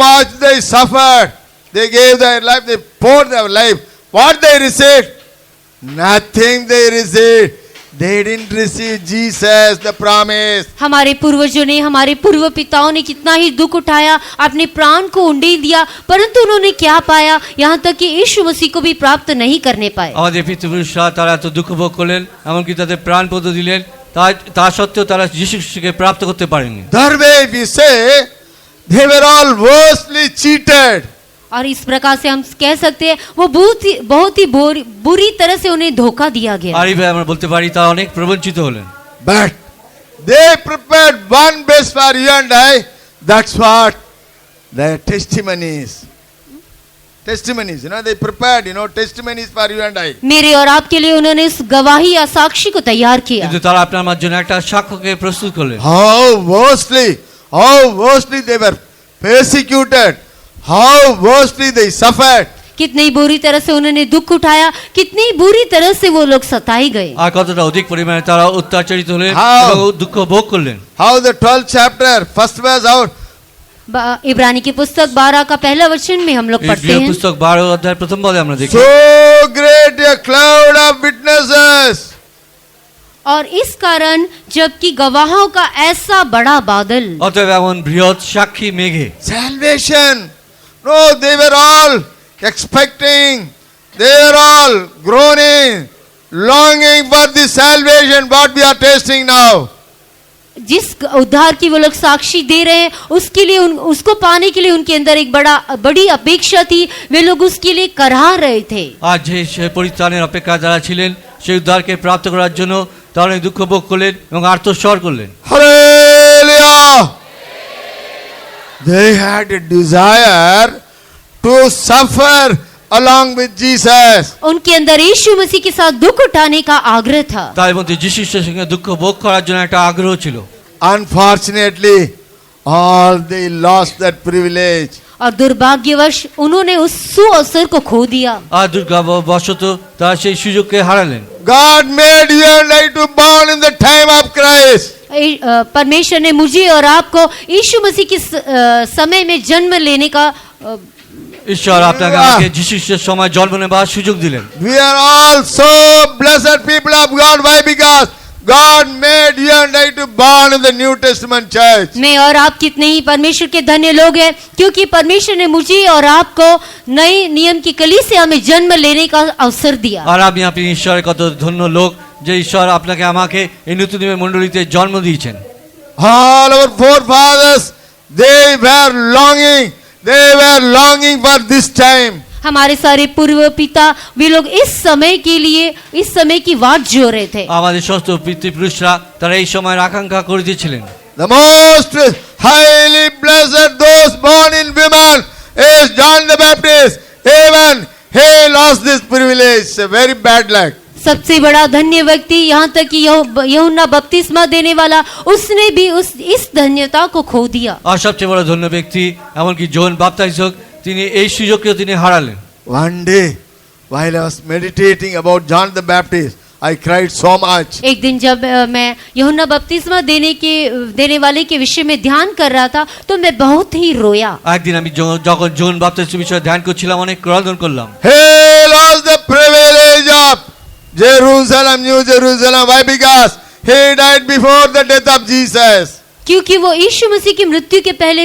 much they suffered. They gave their life, they poured their life. What they received? Nothing they received. They didn't receive Jesus, the promise. हमारे पूर्वजों ने, हमारे पूर्व पिताओं ने कितना ही दुख उठाया, अपने प्राण को उंडेल दिया, परंतु उन्होंने क्या पाया? यहाँ तक कि यीशु मसीह को भी प्राप्त नहीं करने पाए। আমাদের পিতৃপুরুষরা তারা তো দুঃখ ভোগ করলেন, এমনকি তাদের প্রাণ পর্যন্ত দিলেন, তা সত্ত্বেও তারা যীশু খ্রিস্টকে প্রাপ্ত করতে পারেনি। That way we say they were all worstly cheated. और इस प्रकार से हम कह सकते हैं वो बहुत ही बुरी तरह से उन्हें धोखा दिया गया। আর এইভাবে আমরা বলতে পারি তারা অনেক প্রবঞ্চিত হলেন। But they prepared one base for you and I. That's what their testimonies. Testimonies, they prepared, testimonies for you and I. मेरे और आपके लिए उन्होंने उस गवाही या साक्षी को तैयार किया। কিন্তু তারা আপনার আমার জন্য একটা সাক্ষ্যকে প্রস্তুত করলেন। How worstly they were persecuted. How worstly they suffered. कितनी बुरी तरह से उन्होंने दुख उठाया, कितनी बुरी तरह से वो लोग सताए गए। আর কতটা অধিক পরিমাণে তারা অত্যাচারিত হলেন How? এবং দুঃখ ভোগ করলেন। How the 12th chapter, first verse out. इब्रानी की पुस्तक 12 का पहला वचन में हम लोग पढ़ते इब्रिय हैं। पुस्तक 12 अध्याय प्रथम पदे আমরা দেখি। So great a cloud of witnesses. और इस कारण जबकि गवाहों का ऐसा बड़ा बादल। অতএব এমন বৃহৎ সাক্ষী মেঘে। Salvation. No, they were all expecting. They were all groaning, longing for the salvation what we are tasting now. जिस उद्धार की वो लोग साक्षी दे रहे हैं उसके लिए उसको पाने के लिए उनके अंदर एक बड़ी अपेक्षा थी। वे लोग उसके लिए कराह रहे थे। আজ যে পরিত্রাণের অপেক্ষা যারা ছিলেন সেই উদ্ধারকে প্রাপ্ত করার জন্য তারা অনেক দুঃখ ভোগ করলেন এবং আর্তস্বর করলেন। Hallelujah! They had a desire to suffer along with Jesus. उनके अंदर यीशु मसीह के साथ दुख उठाने का आग्रह था। তার মধ্যে যিশু খ্রিস্টের সঙ্গে দুঃখ ভোগ করার জন্য একটা আগ্রহ ছিল। Unfortunately, all they lost that privilege. और दुर्भाग्यवश उन्होंने उस सुअवसर को खो दिया। আর দুর্ভাগ্যবশত তারা সেই সুযোগকে হারালেন। God made you and I to born in the time of Christ. परमेश्वर ने मुझे और आपको यीशु मसीह के समय में जन्म लेने का ঈশ্বর আপনাকে আমাকে যিশু খ্রিস্টের সময় জন্ম নেবার সুযোগ দিলেন। We are all so blessed people of God. Why? Because God made you and I to born in the New Testament church. मैं और आप कितने ही परमेश्वर के धन्य लोग हैं क्योंकि परमेश्वर ने मुझे और आपको नए नियम की कलीसिया में जन्म लेने का अवसर दिया। আর আপনি ঈশ্বরের কত ধন্য লোক যে ঈশ্বর আপনাকে আমাকে এই নতুন নিয়মের মণ্ডলীতে জন্ম দিয়েছেন। All our forefathers, they were longing for this time. हमारे सारे पूर्व पिता वे लोग इस समय के लिए इस समय की वाट जो रहे थे। আমাদের সমস্ত পিতৃপুরুষরা তারা এই সময়ের আকাঙ্ক্ষা করিতেছিলেন। The most highly blessed those born in women is John the Baptist. Even he lost this privilege. It's a very bad luck. सबसे बड़ा धन्य व्यक्ति यहाँ तक कि यूहन्ना बपतिस्मा देने वाला उसने भी इस धन्यता को खो दिया। আর সবচেয়ে বড় ধন্য ব্যক্তি এমনকি যোহন বাপ্তিস্মক তিনি এই সুযোগকেও তিনি হারালেন। One day, while I was meditating about John the Baptist, I cried so much. एक दिन जब मैं यूहन्ना बपतिस्मा देने वाले के विषय में ध्यान कर रहा था तो मैं बहुत ही रोया। একদিন আমি যখন যোহন বাপ্তিস্মের বিষয়ে ধ্যান করছিলাম অনেক ক্রন্দন করলাম। He lost the privilege of Jerusalem, New Jerusalem. Why? Because he died before the death of Jesus. क्योंकि वो यीशु मसीह की मृत्यु के पहले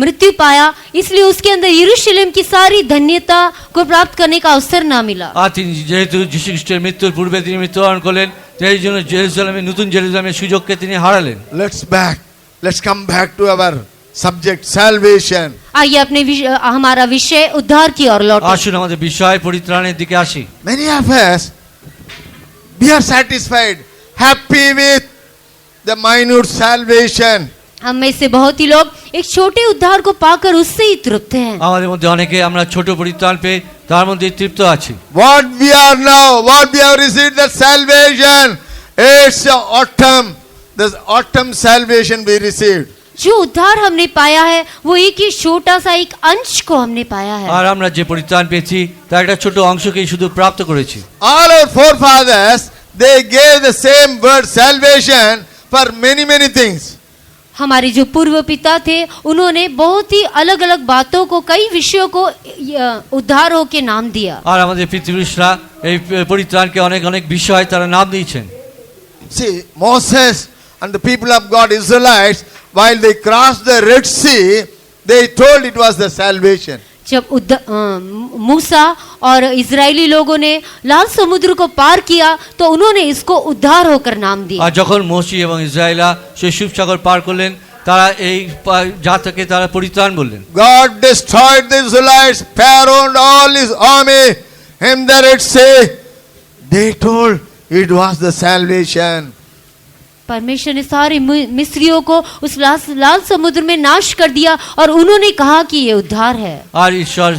मृत्यु पाया इसलिए उसके अंदर यरूशलेम की सारी धन्यता को प्राप्त करने का अवसर ना मिला। আর তিনি যেহেতু যিশু খ্রিস্টের মৃত্যুর পূর্বে তিনি মৃত্যুবরণ করলেন সেই জন্য জেরুজালেমের নতুন জেরুজালেমের সুযোগকে তিনি হারালেন। Let's come back to our subject, salvation. आइए अपने हमारा विषय उद्धार की ओर लौटें। আসুন আমাদের বিষয় পরিত্রাণের দিকে আসি। Many of us, we are satisfied, happy with the minute salvation. हम में से बहुत ही लोग एक छोटे उद्धार को पाकर उससे ही तृप्त हैं। আমাদের মধ্যে অনেকে আমরা ছোট পরিত্রাণ পেয়ে তার মধ্যে তৃপ্ত আছি। What we are now, what we have received, that salvation, it's the autumn salvation we received. जो उद्धार हमने पाया है वो एक ही छोटा सा एक अंश को हमने पाया है। আর আমরা যে পরিত্রাণ পেয়েছি তার একটা ছোট অংশকেই শুধু প্রাপ্ত করেছি। All our forefathers, they gave the same word salvation for many things. हमारे जो पूर्व पिता थे उन्होंने बहुत ही अलग अलग बातों को कई विषयों को उद्धार हो के नाम दिया। আর আমাদের পিতৃপুরুষরা এই পরিত্রাণকে অনেক অনেক বিষয় তারা নাম দিয়েছেন। See, Moses and the people of God, Israelites, while they crossed the Red Sea, they told it was the salvation. जब मूसा और इजरायली लोगों ने लाल समुद्र को पार किया तो उन्होंने इसको उद्धार होकर नाम दिया। আর যখন মোশি এবং ইসরায়েলা সেই শুভ সাগর পার করলেন, তারা এই যাত্রাকে তারা পরিত্রাণ বললেন। God destroyed the Israelites, Pharaoh and all his army. Him there it say, they told it was the salvation. परमेश्वर ने सारे मिस्रियों को उस लाल समुद्र में नाश कर दिया और उन्होंने कहा कि ये उद्धार है। আর ঈশ্বর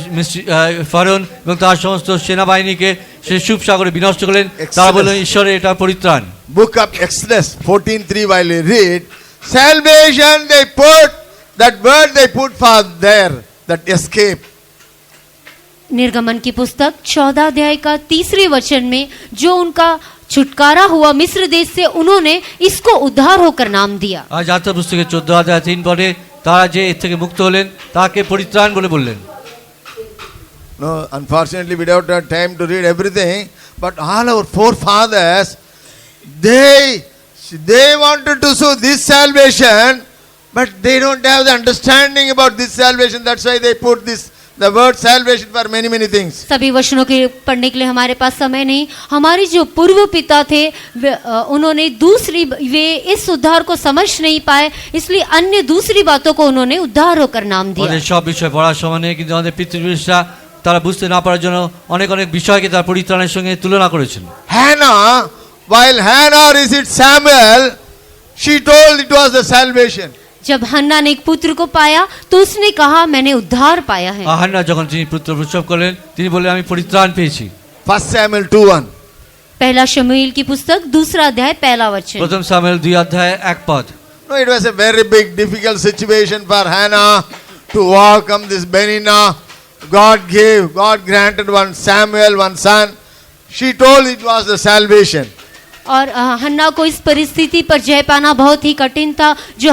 ফরন এবং তার সমস্ত সেনাবাহিনীকে সেই শুভ সাগরে বিনষ্ট করলেন। তারা বললেন ঈশ্বরের এটা পরিত্রাণ। Book of Exodus 14:3 while you read, salvation they put, that word they put for there, that escape. निर्गमन की पुस्तक 14 अध्याय का 3 वचन में जो उनका छुटकारा हुआ मिस्र देश से, उन्होंने इसको उद्धार होकर नाम दिया। আর যাত্রা পুস্তকের 14 অধ্যায় 3 পদে তারা যে এর থেকে মুক্ত হলেন তাকে পরিত্রাণ বলে বললেন। No, unfortunately we don't have time to read everything, but all our forefathers, they wanted to show this salvation, but they don't have the understanding about this salvation. That's why they put this the word salvation for many things. सभी वचनों के पढ़ने के लिए हमारे पास समय नहीं। हमारे जो पूर्व पिता थे उन्होंने वे इस उद्धार को समझ नहीं पाए, इसलिए अन्य दूसरी बातों को उन्होंने उद्धार होकर नाम दिया। ওদের সব বিষয় পড়ার সময় নেই, কিন্তু আমাদের পিতৃপুরুষরা তারা বুঝতে না পারার জন্য অনেক বিষয়কে তার পরিত্রাণের সঙ্গে তুলনা করেছেন। Hannah, while Hannah received Samuel, she told it was the salvation. जब हन्ना ने एक पुत्र को पाया तो उसने कहा मैंने उद्धार पाया है। হান্না যখন তিনি পুত্র প্রসব করলেন তিনি বললেন আমি পরিত্রাণ পেয়েছি। 1 Samuel 2:1. पहला शमूएल की पुस्तक 2 अध्याय 1 वचन। প্রথম সামুয়েল 2 অধ্যায় 1 পদ। No, it was a very big difficult situation for Hannah to overcome this Benina. God granted one Samuel, one son. She told it was the salvation. और हन्ना को इस परिस्थिति पर जय पाना बहुत ही कठिन था, जो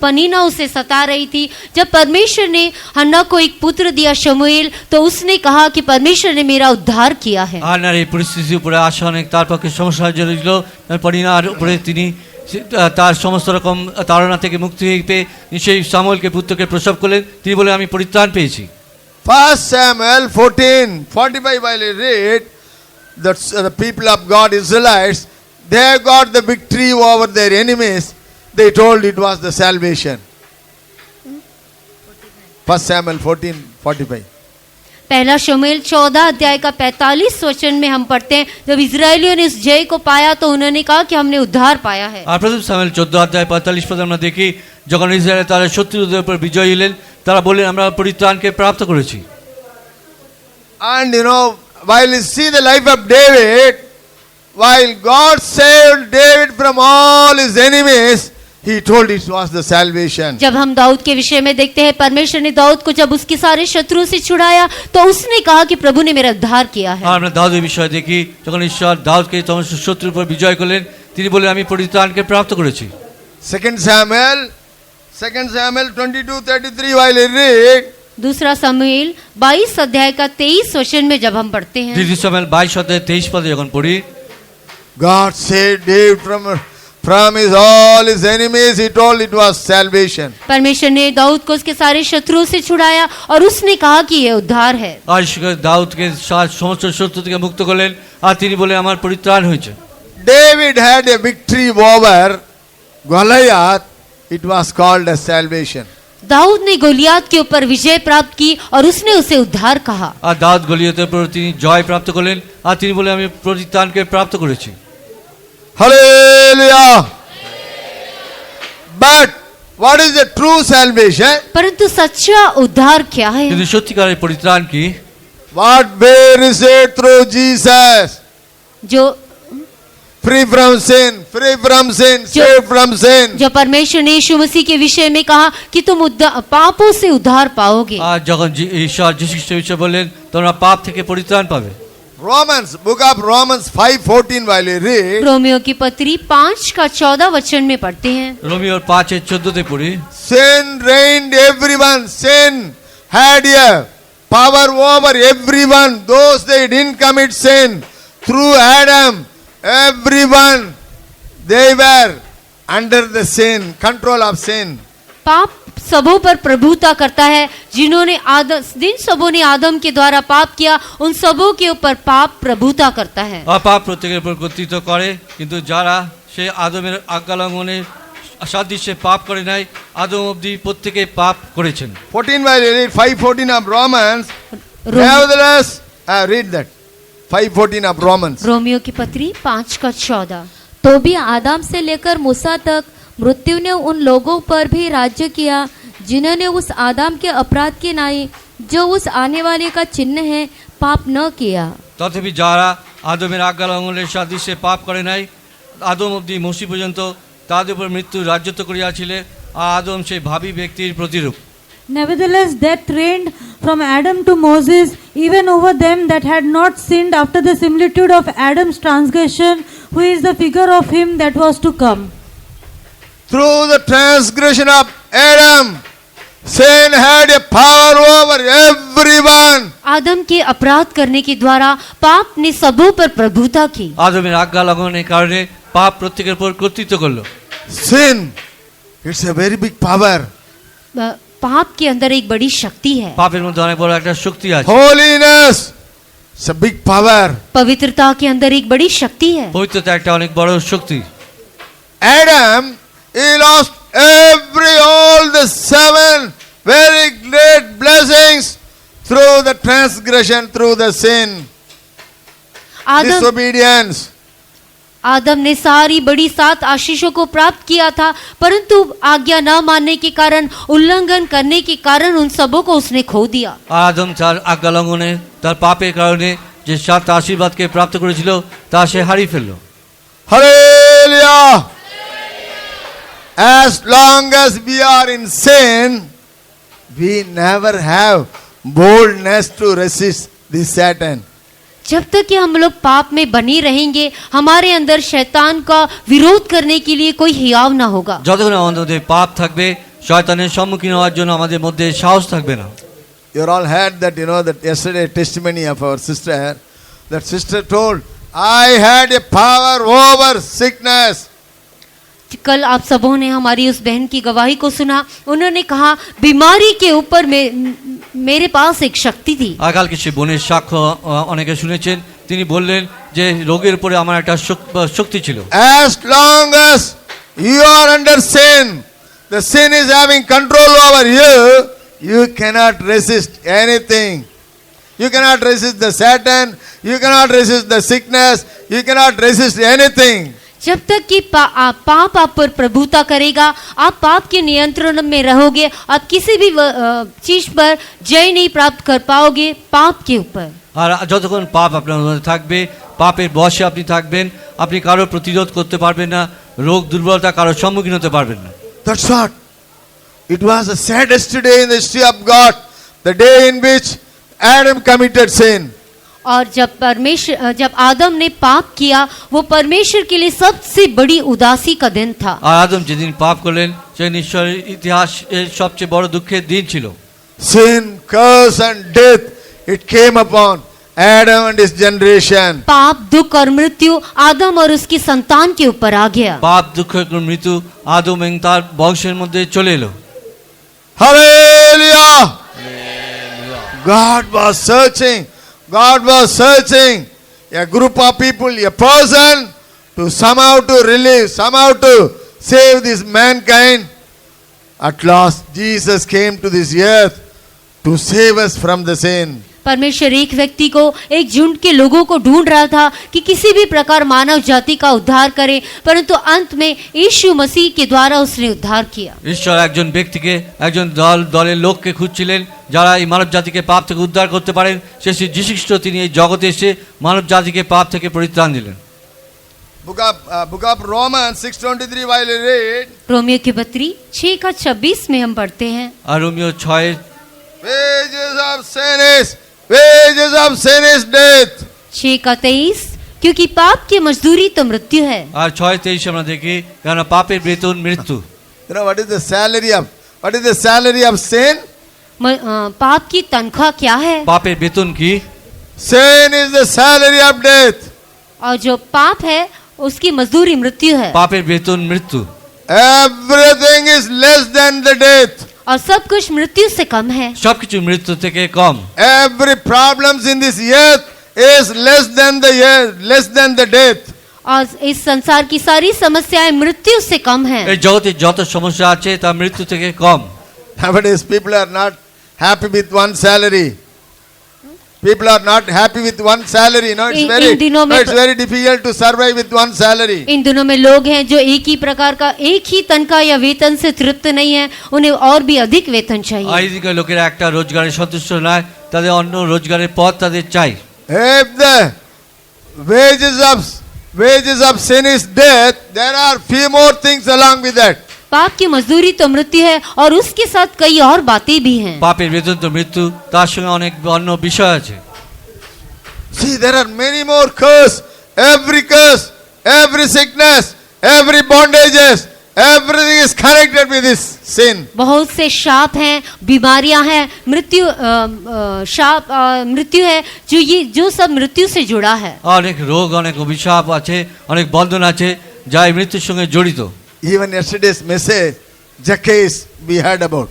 पनीना उसे सता रही थी। जब परमेश्वर ने हन्ना को एक पुत्र दिया शमूएल, तो उसने कहा कि परमेश्वर ने मेरा उद्धार किया है। হান্নার এই পরিস্থিতির উপরে আসা অনেক তার পক্ষে সমস্যা জড়িত। পরিণার উপরে তিনি তার সমস্ত রকম তাড়না থেকে মুক্তি পেয়ে সেই সামুয়েলকে পুত্রকে প্রসব করলেন। তিনি বলেন আমি পরিত্রাণ পেয়েছি। 1 Samuel 14:45 while you read, the people of God, Israelites, they got the victory over their enemies. They told it was the salvation. 1 Samuel 14:45. पहला शमूएल 14 अध्याय का 45 वचन में हम पढ़ते हैं, जब इजरायलियों ने इस जय को पाया तो उन्होंने कहा कि हमने उद्धार पाया है। আর প্রথম সামুয়েল 14 অধ্যায় 45 পদে আমরা দেখি যখন ইসরায়েল তারা শত্রুদের উপর বিজয়ী হলেন তারা বললেন আমরা পরিত্রাণকে প্রাপ্ত করেছি। And you know, while you see the life of David, while God saved David from all his enemies, he told it was the salvation. जब हम दाऊद के विषय में देखते हैं, परमेश्वर ने दाऊद को जब उसके सारे शत्रुओं से छुड़ाया तो उसने कहा कि प्रभु ने मेरा उद्धार किया है। আর আমরা দাউদের বিষয় দেখি যখন ঈশ্বর দাউদকে সমস্ত শত্রুর উপর বিজয় করলেন তিনি বললেন আমি পরিত্রাণকে প্রাপ্ত করেছি। 2 Samuel 22:33 while you read, दूसरा शमूएल 22 अध्याय का 23 वचन में जब हम पढ़ते हैं, দ্বিতীয় সামুয়েল 22 অধ্যায় 23 পদে যখন পড়ি, God saved David from all his enemies. He told it was salvation. परमेश्वर ने दाऊद को उसके सारे शत्रुओं से छुड़ाया और उसने कहा कि ये उद्धार है। আর ঈশ্বর দাউদকে সমস্ত শত্রু থেকে মুক্ত করলেন আর তিনি বলেন আমার পরিত্রাণ হয়েছে। David had a victory over Goliath. It was called as salvation. Dawood ने गोलियात के ऊपर विजय प्राप्त की और उसने उसे उद्धार कहा। আর দাউদ গলিয়াতের উপর তিনি জয় প্রাপ্ত করলেন আর তিনি বলেন আমি পরিত্রাণকে প্রাপ্ত করেছি। Hallelujah. But what is the true salvation? परंतु सच्चा उद्धार क्या है? কিন্তু সত্যিকারের পরিত্রাণ কি? What we receive through Jesus. जो Free from sin, saved from sin. जो परमेश्वर ने यीशु मसीह के विषय में कहा कि तुम पापों से उद्धार पाओगे। আর যখন ঈশ্বর যিশু খ্রিস্টের বিষয়ে বললেন তোমরা পাপ থেকে পরিত্রাণ পাবে। Book of Romans 5:14 while you read, Romeo की पत्री 5 का 14 वचन में पढ़ते हैं, রোমিওর 5:14 পড়ি, sin reigned everyone. Sin had a power over everyone. Those they didn't commit sin. Through Adam, everyone they were under the sin, control of sin. पाप सबों पर प्रभुता करता है। जिन्होंने जिन सबों ने आदम के द्वारा पाप किया, उन सबों के ऊपर पाप प्रभुता करता है। আর পাপ প্রত্যেকের উপর কর্তৃত্ব করে, কিন্তু যারা সে আদমের আজ্ঞা লঙ্ঘনে সাদৃশ্যে পাপ করে নাই, আদম অবধি প্রত্যেকে পাপ করেছেন। 14 while you read 5:14 of Romans, Rom- nevertheless, read that. 5:14 of Romans. Romeo की पत्री 5:14। तो भी आदम से लेकर मूसा तक मृत्यु ने उन लोगों पर भी राज्य किया जिन्होंने उस आदम के अपराध के नाई जो उस आने वाले का चिन्ह है पाप न किया। তথাপি যারা আদমের আজ্ঞা লঙ্ঘনের সাদৃশ্যে পাপ করে নাই, আদম অবধি মসি পর্যন্ত তাদের উপর মৃত্যু রাজত্ব করিয়াছিলে, আর আদম সেই ভাবী ব্যক্তির প্রতিরূপ। Nevertheless, death reigned from Adam to Moses, even over them that had not sinned after the similitude of Adam's transgression, who is the figure of him that was to come. Through the transgression of Adam, sin had a power over everyone. आदम के अपराध करने के द्वारा पाप ने सबों पर प्रभुता की। আদমের আজ্ঞা লঙ্ঘনের কারণে পাপ প্রত্যেকের উপর কর্তৃত্ব করলো। Sin, it's a very big power. पाप के अंदर एक बड़ी शक्ति है। পাপের মধ্যে অনেক বড় একটা শক্তি আছে। Holiness, it's a big power. पवित्रता के अंदर एक बड़ी शक्ति है। পবিত্রতা একটা অনেক বড় শক্তি। Adam, he lost all the 7 very great blessings through the transgression, through the sin, disobedience. आदम ने सारी बड़ी 7 आशीषों को प्राप्त किया था, परंतु आज्ञा न मानने के कारण, उल्लंघन करने के कारण उन सबों को उसने खो दिया। আর আদম তার আজ্ঞা লঙ্ঘনে, তার পাপের কারণে যে 7 আশীর্বাদকে প্রাপ্ত করেছিল তা সে হারিয়ে ফেললো। Hallelujah! As long as we are in sin, we never have boldness to resist this Satan. जब तक कि हम लोग पाप में बने रहेंगे, हमारे अंदर शैतान का विरोध करने के लिए कोई हियाव ना होगा। যতক্ষণ আমাদের মধ্যে পাপ থাকবে, শয়তানের সম্মুখীন হওয়ার জন্য আমাদের মধ্যে সাহস থাকবে না। You all heard that, that yesterday testimony of our sister. That sister told, I had a power over sickness. कल आप सबों ने हमारी उस बहन की गवाही को सुना। उन्होंने कहा, बीमारी के ऊपर मेरे पास एक शक्ति थी। কালকে সে বোনের সাক্ষ্য অনেকে শুনেছেন। তিনি বললেন যে রোগের উপরে আমার একটা শক্তি ছিল। As long as you are under sin, the sin is having control over you, you cannot resist anything. You cannot resist the Satan, you cannot resist the sickness, you cannot resist anything. जब तक कि पाप आप पर प्रभुता करेगा, आप पाप के नियंत्रण में रहोगे, आप किसी भी चीज पर जय नहीं प्राप्त कर पाओगे पाप के ऊपर। আর যতক্ষণ পাপ আপনার মধ্যে থাকবে, পাপের বশে আপনি থাকবেন, আপনি কারো প্রতিরোধ করতে পারবেন না, রোগ দুর্বলতা কারোর সম্মুখীন হতে পারবেন না। That's what. It was the saddest day in the history of God, the day in which Adam committed sin. और जब आदम ने पाप किया, वो परमेश्वर के लिए सबसे बड़ी उदासी का दिन था। আর আদম যেদিন পাপ করলেন, সেই ঈশ্বরের ইতিহাসের সবচেয়ে বড় দুঃখের দিন ছিল। Sin, curse and death, it came upon Adam and his generation. पाप, दुख और मृत्यु आदम और उसकी संतान के ऊपर आ गया। পাপ, দুঃখ এবং মৃত্যু আদম এবং তার বংশের মধ্যে চলে এলো। Hallelujah! God was searching. God was searching a group of people, a person, to somehow to relieve, somehow to save this mankind. At last, Jesus came to this earth to save us from the sin. परमेश्वर एक व्यक्ति को, एक झुंड के लोगों को ढूंढ रहा था कि किसी भी प्रकार मानव जाति का उद्धार करे, परंतु अंत में यीशु मसीह के द्वारा उसने उद्धार किया। ঈশ্বর একজন ব্যক্তিকে, একজন দলের লোককে খুঁজছিলেন যারা এই মানব জাতিকে পাপ থেকে উদ্ধার করতে পারেন। সে শ্রী যীশু খ্রিস্ট, তিনি এই জগতে এসে মানব জাতিকে পাপ থেকে পরিত্রাণ দিলেন। Book of Romans 6:23 while I read. Romeo की पत्री 6:26 में हम पढ़ते हैं। আর Romeo 6 wages of sin is death. 6:23, क्योंकि पाप की मजदूरी तो मृत्यु है। আর 6:23 আমরা দেখি, কারণ পাপের বেতন মৃত্যু। You know what is the salary of sin? पाप की तनख्वाह क्या है? পাপের বেতন কি? Sin is the salary of death. और जो पाप है उसकी मजदूरी मृत्यु है। পাপের বেতন মৃত্যু। Everything is less than the death. और सब कुछ मृत्यु से कम है। সবকিছু মৃত্যু থেকে কম। Every problems in this earth is less than the death. और इस संसार की सारी समस्याएं मृत्यु से कम है। এই জগতে যত সমস্যা আছে তা মৃত্যু থেকে কম। Nowadays people are not happy with one salary. People are not happy with one salary. No, इन दिनों में it's very difficult to survive with one salary. इन दिनों में लोग हैं जो एक ही प्रकार का एक ही तनख्वाह या वेतन से तृप्त नहीं है, उन्हें और भी अधिक वेतन चाहिए। আইদিকে লোকেরা একটা রোজগারে সন্তুষ্ট নয়, তাদের অন্য রোজগারের পথ তাদের চাই। If the wages of sin is death, there are few more things along with that. पाप की मजदूरी तो मृत्यु है और उसके साथ कई और बातें भी हैं। পাপের বেতন তো মৃত্যু, তার সঙ্গে অনেক অন্য বিষয় আছে। See, there are many more curse, every sickness, every bondages, everything is connected with this sin. बहुत से शाप हैं, बीमारियां हैं, मृत्यु है जो सब मृत्यु से जुड़ा है। অনেক রোগ, অনেক অভিশাপ আছে, অনেক বন্ধন আছে যা এই মৃত্যুর সঙ্গে জড়িত। Even yesterday's message, Zacchaeus, we heard about.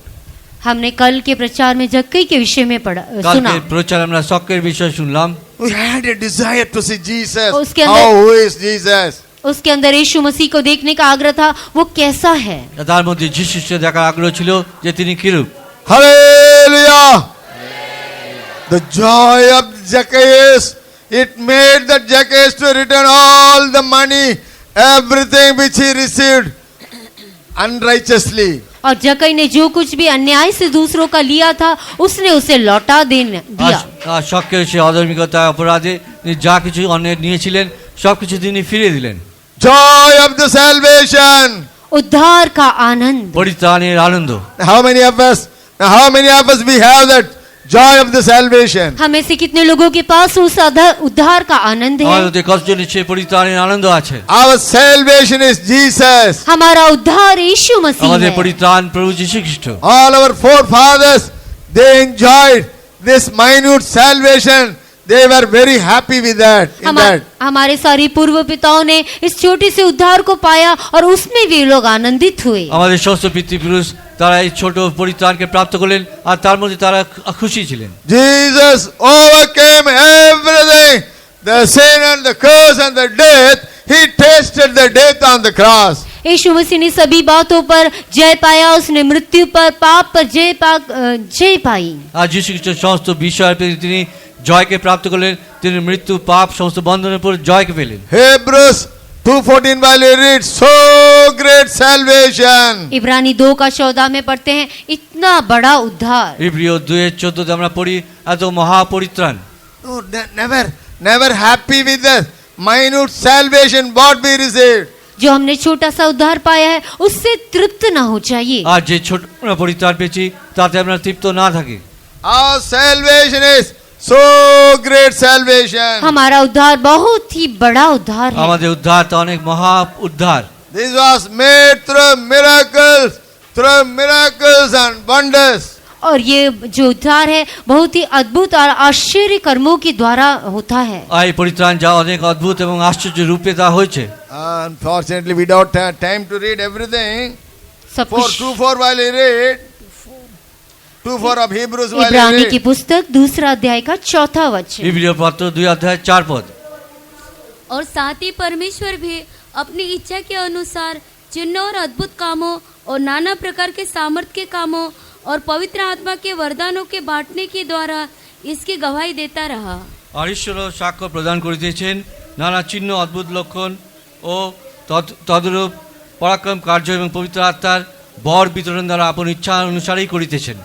हमने कल के प्रचार में जक्कई के विषय में सुना। কালকে প্রচার আমরা শখের বিষয় শুনলাম। We had a desire to see Jesus. उसके अंदर- How, who is Jesus? उसके अंदर यीशु मसीह को देखने का आग्रह था, वो कैसा है। তার মধ্যে যিশুকে দেখার আগ্রহ ছিল যে তিনি কিরূপ। Hallelujah! The joy of Zacchaeus, it made that Zacchaeus to return all the money, everything which he received unrighteously. और जक्कई ने जो कुछ भी अन्याय से दूसरों का लिया था, उसने उसे लौटा दिया। আর শখের সে অধর্মিকতা অপরাধে তিনি যা কিছু অন্যায় নিয়েছিলেন সবকিছু তিনি ফিরিয়ে দিলেন। Joy of the salvation. उद्धार का आनंद। পরিত্রাণের আনন্দ। How many of us we have that joy of the salvation? हमें से कितने लोगों के पास उस उद्धार का आनंद है। আমাদের কতজনের সে পরিত্রাণের আনন্দ আছে। Our salvation is Jesus. हमारा उद्धार यीशु मसीह আমাদের है। পরিত্রাণ প্রভু যীশু খ্রিস্ট। All our forefathers, they enjoyed this minute salvation. They were very happy with that. In that. हमारे सारे पूर्व पिताओं ने इस छोटे से उद्धार को पाया और उसमें भी लोग आनंदित हुए। আমাদের সমস্ত পিতৃপুরুষ তারা এই ছোট পরিত্রাণকে প্রাপ্ত করলেন আর তার মধ্যে তারা খুশি ছিলেন। Jesus overcame everything, the sin and the curse and the death. He tasted the death on the cross. यीशु मसीह ने सभी बातों पर जय पाया, उसने मृत्यु पर पाप पर जय पाई। আর যীশু খ্রিস্ট সমস্ত বিষয়ের প্রতি তিনি জয়কে প্রাপ্ত করলেন, তিনি মৃত্যু পাপ সমস্ত বন্ধনের উপর জয়কে পেলেন। Hebrews 2:14 while we read, so great salvation. इब्रानी 2 का 14 में पढ़ते हैं, इतना बड़ा उद्धार। ইব্রিয় 2:14 আমরা পড়ি এত মহা পরিত্রাণ। No, never happy with the minute salvation what we received. जो हमने छोटा सा उद्धार पाया है, उससे तृप्त ना हो चाहिए। আর যে ছোট পরিত্রাণ পেয়েছি তাতে আমরা তৃপ্ত না থাকি। Our salvation is so great salvation. हमारा उद्धार बहुत ही बड़ा उद्धार है। আমাদের উদ্ধার তো অনেক মহা উদ্ধার। This was made through miracles and wonders. और ये जो उद्धार है बहुत ही अद्भुत और आश्चर्य कर्मों के द्वारा होता है। আর এই পরিত্রাণ যা অনেক অদ্ভুত এবং আশ্চর্য রূপে তা হয়েছে। Unfortunately, we don't have time to read everything. सब कुछ 2:4 while we read, 2:4 of Hebrews while we इब्रानी की read. पुस्तक 2 अध्याय का 4 वचन। ইব্রিয় পত্র 2:4 और साथ ही परमेश्वर भी अपनी इच्छा के अनुसार चिन्ह और अद्भुत कामों और नाना प्रकार के सामर्थ्य के कामों और पवित्र आत्मा के वरदानों के बांटने के द्वारा इसकी गवाही देता रहा। আর ঈশ্বরও সাক্ষ্য প্রদান করিতেছেন নানা চিহ্ন অদ্ভুত লক্ষণ ও তদরূপ পরাক্রম কার্য এবং পবিত্র আত্মার বর বিতরণ দ্বারা আপন ইচ্ছা অনুসারেই করিতেছেন।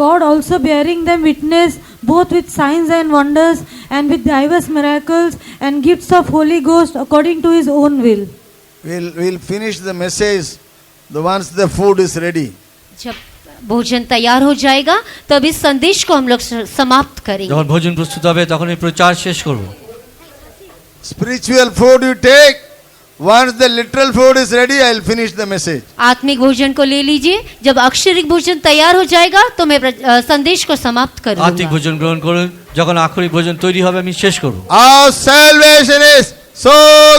God also bearing them witness both with signs and wonders and with diverse miracles and gifts of Holy Ghost according to his own will. We'll finish the message once the food is ready. जब भोजन तैयार हो जाएगा तब इस संदेश को हम लोग समाप्त करेंगे। যখন ভোজন প্রস্তুত হবে তখন এই প্রচার শেষ করব। Spiritual food you take. Once the literal food is ready, I'll finish the message. आत्मिक भोजन को ले लीजिए, जब अक्षरिक भोजन तैयार हो जाएगा तो मैं संदेश को समाप्त कर আত্মিক दूंगा। ভোজন গ্রহণ করুন, যখন আক্ষরিক ভোজন তৈরি হবে আমি শেষ করব। Our salvation is so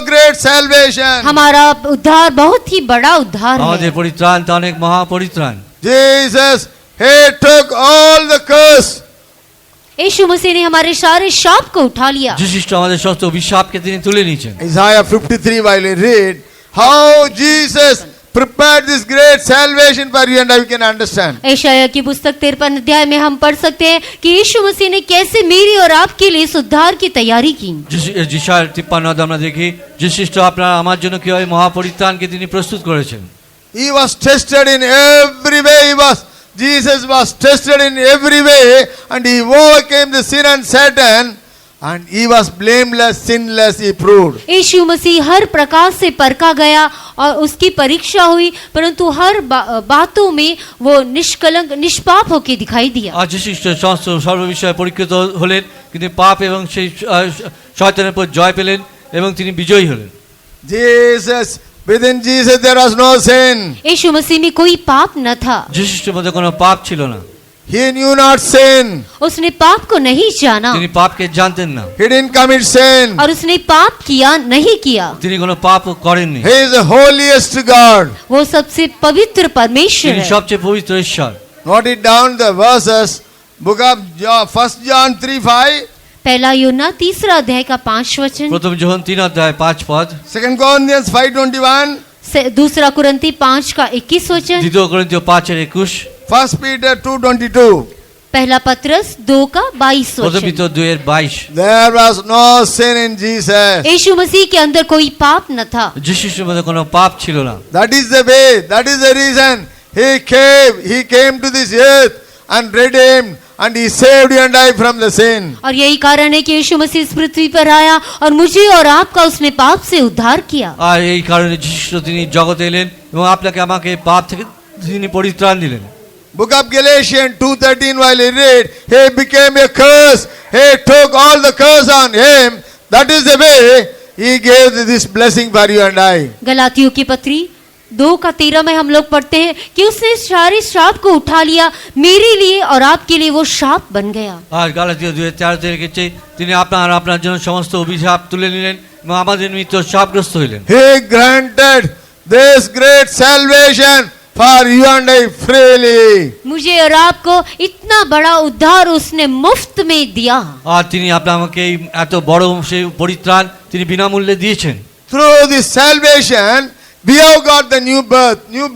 great salvation. हमारा उद्धार बहुत ही बड़ा उद्धार আমাদের है। পরিত্রাণ তা অনেক মহা পরিত্রাণ। Jesus, He took all the curse. यीशु मसीह ने हमारे सारे शाप को उठा लिया। যিশু খ্রিস্ট আমাদের সমস্ত অভিশাপকে তিনি তুলে নিয়েছেন। Isaiah 53, while we read how Jesus prepared this great salvation for you and I, we can understand. यशायाह की पुस्तक 53 अध्याय में हम पढ़ सकते हैं कि यीशु मसीह ने कैसे मेरी और आपके लिए उद्धार की तैयारी की। যিশায়ার 53 আমরা দেখি যিশু খ্রিস্ট আপনার আমার জন্য কিভাবে মহাপরিত্রাণকে তিনি প্রস্তুত করেছেন। He was tested in every way. Jesus was tested in every way, and he overcame the sin and Satan, and he was blameless, sinless, he proved. यीशु मसीह हर प्रकार से परखा गया और उसकी परीक्षा हुई, परंतु हर बातों में वो निष्कलंक निष्पाप होकर दिखाई दिया। আর যিশু খ্রিস্ট সমস্ত সর্ববিষয়ে পরীক্ষিত হলেন, কিন্তু পাপ এবং সেই শয়তানের উপর জয় পেলেন এবং তিনি বিজয়ী হলেন। Jesus, within Jesus there was no sin. यीशु मसीह में कोई पाप न था। যিশু খ্রিস্টের মধ্যে কোনো পাপ ছিল না। He knew not sin. उसने पाप को नहीं जाना তিনি পাপকে জানতেন না। He didn't commit sin. और उसने पाप किया नहीं किया। তিনি কোনো পাপও করেননি। He is the holiest God. वो सबसे पवित्र परमेश्वर তিনি है। সবচেয়ে পবিত্র ঈশ্বর। Note it down the verses. Book of John, 1 John 3:5. पहला यूहन्ना 3 अध्याय का 5 वचन, প্রথম যোহন 3 অধ্যায় 5 পদ, 2 Corinthians 5:21. दूसरा कुरिन्ती 5 का 21 वचन, দ্বিতীয় করিন্থীয় 5:21, 1 Peter 2:22. पहला पत्रस 2 का 22 প্রথম वचन। Peter 2:22। There was no sin in Jesus. यीशु मसीह के अंदर कोई पाप न था। যিশু খ্রিস্টের মধ্যে কোনো পাপ ছিল না। That is the way, that is the reason he came to this earth and redeemed, and he saved you and I from the sin. और यही कारण है कि यीशु मसीह इस पृथ्वी पर आया और मुझे और आपका उसने पाप से उद्धार किया। আর এই কারণে যিশু খ্রিস্ট তিনি জগতে এলেন এবং আপনাকে আমাকে পাপ থেকে তিনি পরিত্রাণ দিলেন। Book of Galatians 2:13, while he read, he became a curse. He took all the curse on him. That is the way he gave this blessing for you and I. गलातियों की पत्री 2 का 13 में हम लोग पढ़ते हैं कि उसने सारे श्राप को उठा लिया, मेरे लिए और आपके लिए वो शाप बन गया। আর গালাতীয় 2:13 লিখেছে তিনি আপনার জন্য সমস্ত অভিশাপ তুলে নিলেন এবং আমাদের নিমিত্ত শাপগ্রস্ত হইলেন। He granted this great salvation for you and I freely. मुझे और आपको इतना बड़ा उद्धार उसने मुफ्त में दिया। আর তিনি আমাকে এই এত বড় সেই পরিত্রাণ তিনি বিনামূল্যে দিয়েছেন। Through this salvation, we have got the new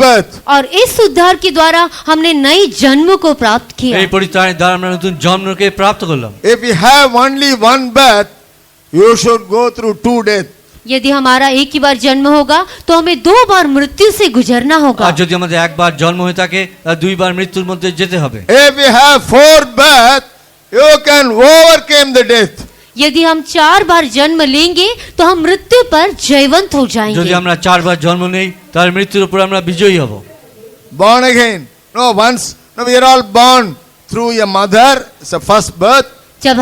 birth. और इस उद्धार के द्वारा हमने नए जन्म को प्राप्त किया। এই পরিত্রাণের দ্বারা আমরা নতুন জন্মকে প্রাপ্ত করলাম। If you have only one birth, you should go through 2 deaths. यदि हमारा एक ही बार जन्म होगा तो हमें 2 बार मृत्यु से गुजरना होगा। আর যদি আমাদের একবার জন্ম হয়ে থাকে তাহলে 2 বার মৃত্যুর মধ্যে যেতে হবে। If you have 4 births, you can overcome the death. यदि हम 4 बार जन्म लेंगे तो हम मृत्यु पर जयवंत हो যদি जाएंगे। আমরা 4 বার জন্ম নেই তাহলে মৃত্যুর উপর আমরা বিজয়ী হব। Born again. No, we are all born through a mother. It's the first birth. जब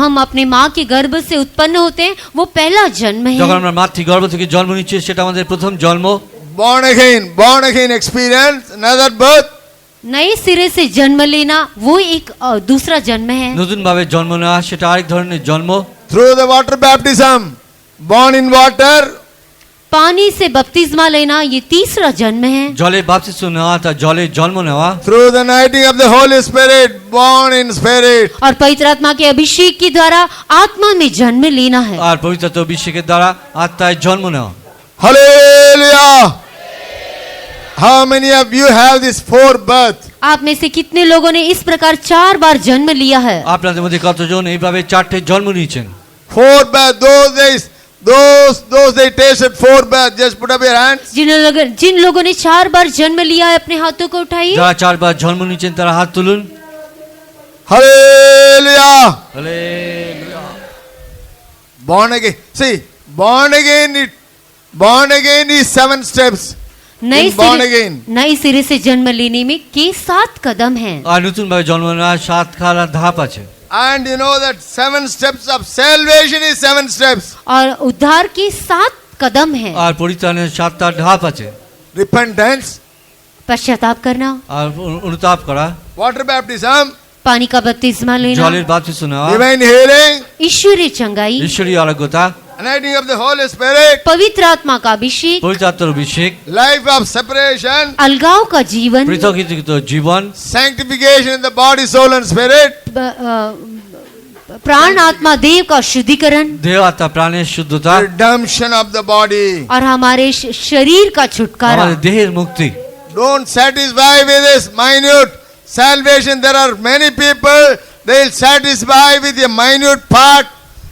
हम अपने माँ के गर्भ से उत्पन्न होते हैं वो पहला जन्म যখন है। আমরা মাতৃগর্ভ থেকে জন্ম নিচ্ছি সেটা আমাদের প্রথম জন্ম। Born again experience, another birth. नए सिरे से जन्म लेना वो एक दूसरा जन्म है। নতুন ভাবে জন্ম নেওয়া সেটা আরেক ধরনের জন্ম। Through the water baptism, born in water. पानी से बपतिस्मा लेना ये तीसरा जन्म है। জলে বাপ্তিস্ম নেওয়া তা জলে জন্ম নেওয়া। Through the anointing of the Holy Spirit, born in spirit. और पवित्र आत्मा के अभिषेक के द्वारा आत्मा में जन्म लेना है। আর পবিত্র অভিষেকের দ্বারা আত্মায় জন্ম নেওয়া। Hallelujah. How many of you have this 4 birth? आप में से कितने लोगों ने इस प्रकार 4 बार जन्म लिया है? আপনাদের মধ্যে কতজন এইভাবে 4টে জন্ম নিয়েছেন? 4 birth, those days, those they tasted 4 birth. Just put up your hands. जिन लोगों ने 4 बार जन्म लिया है अपने हाथों को उठाइए। যারা 4 বার জন্ম নিয়েছেন তারা হাত তুলুন। Hallelujah. Hallelujah. Born again. See, born again is 7 steps. नए सिरे से जन्म लेने में के 7 कदम हैं। আর নতুন ভাবে জন্ম নেওয়ার 7 খালা ধাপ আছে। And you know that 7 steps of salvation is 7 steps. और उद्धार के 7 कदम हैं। আর পরিত্রাণের 7টা ধাপ আছে। Repentance, पश्चाताप करना, আর অনুতাপ করা, water baptism, पानी का बपतिस्मा लेना, জলের বাপ্তিস্ম নেওয়া, divine healing, ईश्वरीय चंगाई, ঈশ্বরীয় আরোগ্যতা, anointing of the Holy Spirit, पवित्र आत्मा का अभिषेक, पवित्र आत्मार अभिषेक, life of separation, अलगाव का जीवन, पृथकीकृत जीवन, sanctification in the body, soul and spirit, प्राण आत्मा देव का शुद्धिकरण, देह आत्मा प्राणेर शुद्धता, redemption of the body. और हमारे शरीर का छुटकारा। हमारे देहेर मुक्ति। Don't satisfy with this minute salvation. There are many people, they'll satisfy with a minute part.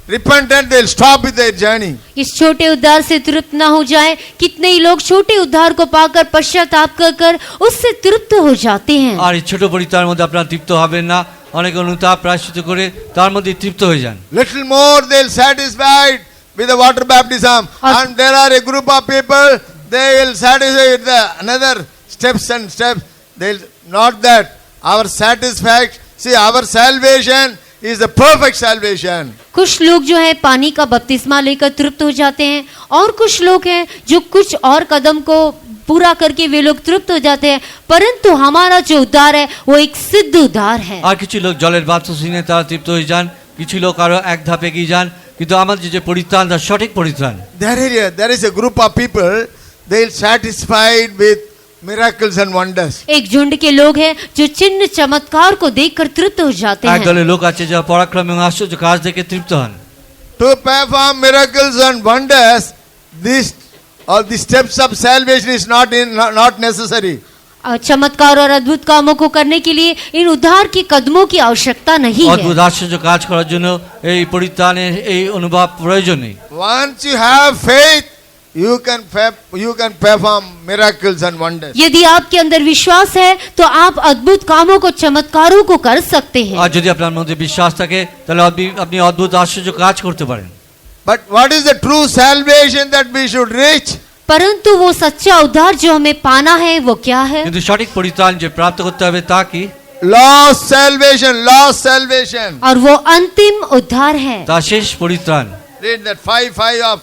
Repentant, they'll stop with their journey. इस छोटे उद्धार से तृप्त ना हो जाए। कितने ही लोग छोटे उद्धार को पाकर पश्चाताप कर उससे तृप्त हो जाते हैं। আর এই ছোট পরিতার মধ্যে আপনারা তৃপ্ত হবেন না, অনেক অনুতাপ প্রায়শ্চিত্ত করে তার মধ্যে তৃপ্ত হয়ে যান। Little more they'll satisfied with the water baptism, and there are a group of people, they will satisfy with the another steps and steps. They'll not that our satisfaction. See, our salvation is the perfect salvation. कुछ लोग जो है पानी का बपतिस्मा लेकर तृप्त हो जाते हैं, और कुछ लोग हैं जो कुछ और कदम को पूरा करके वे लोग तृप्त हो जाते हैं, परंतु हमारा जो उद्धार है वो एक सिद्ध उद्धार है। আর কিছু লোক জলের বাপতিস্মা নিয়ে তারা তৃপ্ত হয়ে যান, কিছু লোক আরো এক ধাপ এগিয়ে যান, কিন্তু আমাদের যে পরিত্রাণ তা সঠিক পরিত্রাণ। There is a group of people, they'll satisfied with miracles and wonders. एक झुंड के लोग हैं जो चिन्ह चमत्कार को देखकर तृप्त हो जाते এক हैं। দলের লোক আছে যারা পরাক্রম এবং আশ্চর্য কাজ দেখে তৃপ্ত হন। To perform miracles and wonders, the steps of salvation is not necessary. चमत्कार और अद्भुत कामों को करने के लिए इन उद्धार के कदमों की आवश्यकता नहीं অদ্ভুত है। আশ্চর্য কাজ করার জন্য এই পরিত্রাণের এই অনুভব প্রয়োজন নেই। Once you have faith, you can perform miracles and wonders. यदि आपके अंदर विश्वास है तो आप अद्भुत कामों को, चमत्कारों को कर सकते हैं। আর যদি আপনার মধ্যে বিশ্বাস থাকে তাহলে আপনি অদ্ভুত আশ্চর্য কাজ করতে পারেন। But what is the true salvation that we should reach? परंतु वो सच्चा उद्धार जो हमें पाना है वो क्या है? কিন্তু সঠিক পরিত্রাণ যে প্রাপ্ত করতে হবে তা কি? Lost salvation. और वो अंतिम उद्धार है। তা শেষ পরিত্রাণ। Read that 5:5 of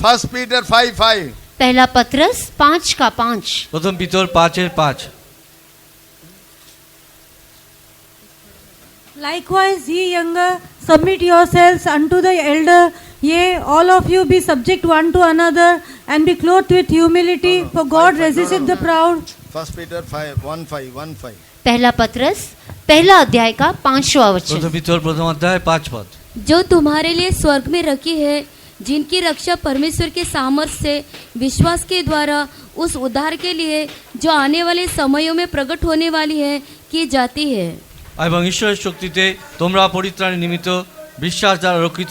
1 Peter 5:5. पहला पत्रस 5:5। প্রথম Peter 5:5। Likewise, ye younger, submit yourselves unto the elder. Yea, all of you be subject one to another, and be clothed with humility, for God resisteth the proud. 1 Peter 5:1-5. पहला पत्रस पहला अध्याय का 5वां वचन। প্রথম পিতর প্রথম অধ্যায় 5 পদ। जो तुम्हारे लिए स्वर्ग में रखी है, जिनकी रक्षा परमेश्वर के सामर्थ्य से विश्वास के द्वारा उस उद्धार के लिए जो आने वाले समयों में प्रकट होने वाली है की जाती है। এবং ঈশ্বরের শক্তিতে তোমরা পরিত্রাণের নিমিত্ত বিশ্বাস দ্বারা রক্ষিত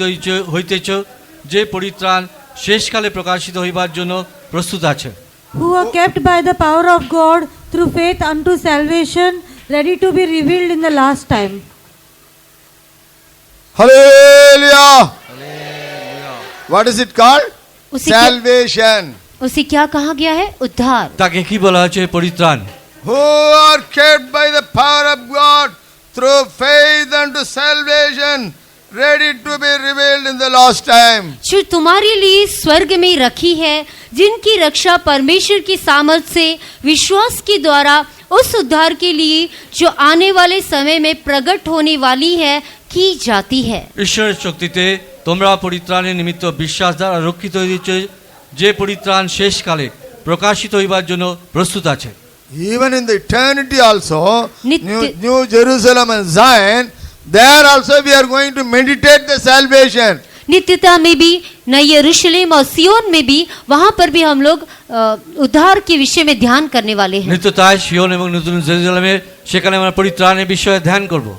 হইতেছ, যে পরিত্রাণ শেষকালে প্রকাশিত হইবার জন্য প্রস্তুত আছে। Who are kept by the power of God through faith unto salvation, ready to be revealed in the last time. Hallelujah. What is it called? Salvation. उसे क्या कहा गया है? उद्धार। তাকে কি বলা হচ্ছে? পরিত্রাণ। Who are kept by the power of God through faith unto salvation, ready to be revealed in the last time. जो तुम्हारे लिए स्वर्ग में रखी है, जिनकी रक्षा परमेश्वर की सामर्थ से विश्वास के द्वारा उस उद्धार के लिए जो आने वाले समय में प्रकट होने वाली है की जाती है। ঈশ্বরের শক্তিতে তোমরা পরিত্রাণের নিমিত্ত বিশ্বাস দ্বারা রক্ষিত হইতেছ, যে পরিত্রাণ শেষকালে প্রকাশিত হইবার জন্য প্রস্তুত আছে। Even in the eternity also, Nitya- New Jerusalem and Zion, there also we are going to meditate the salvation. नित्यता में भी, नई यरूशलेम और सियोन में भी, वहां पर भी हम लोग उद्धार के विषय में ध्यान करने वाले हैं। নিত্যতায় সিয়ন এবং নতুন জেরুজালেমে সেখানে আমরা পরিত্রাণের বিষয়ে ধ্যান করব।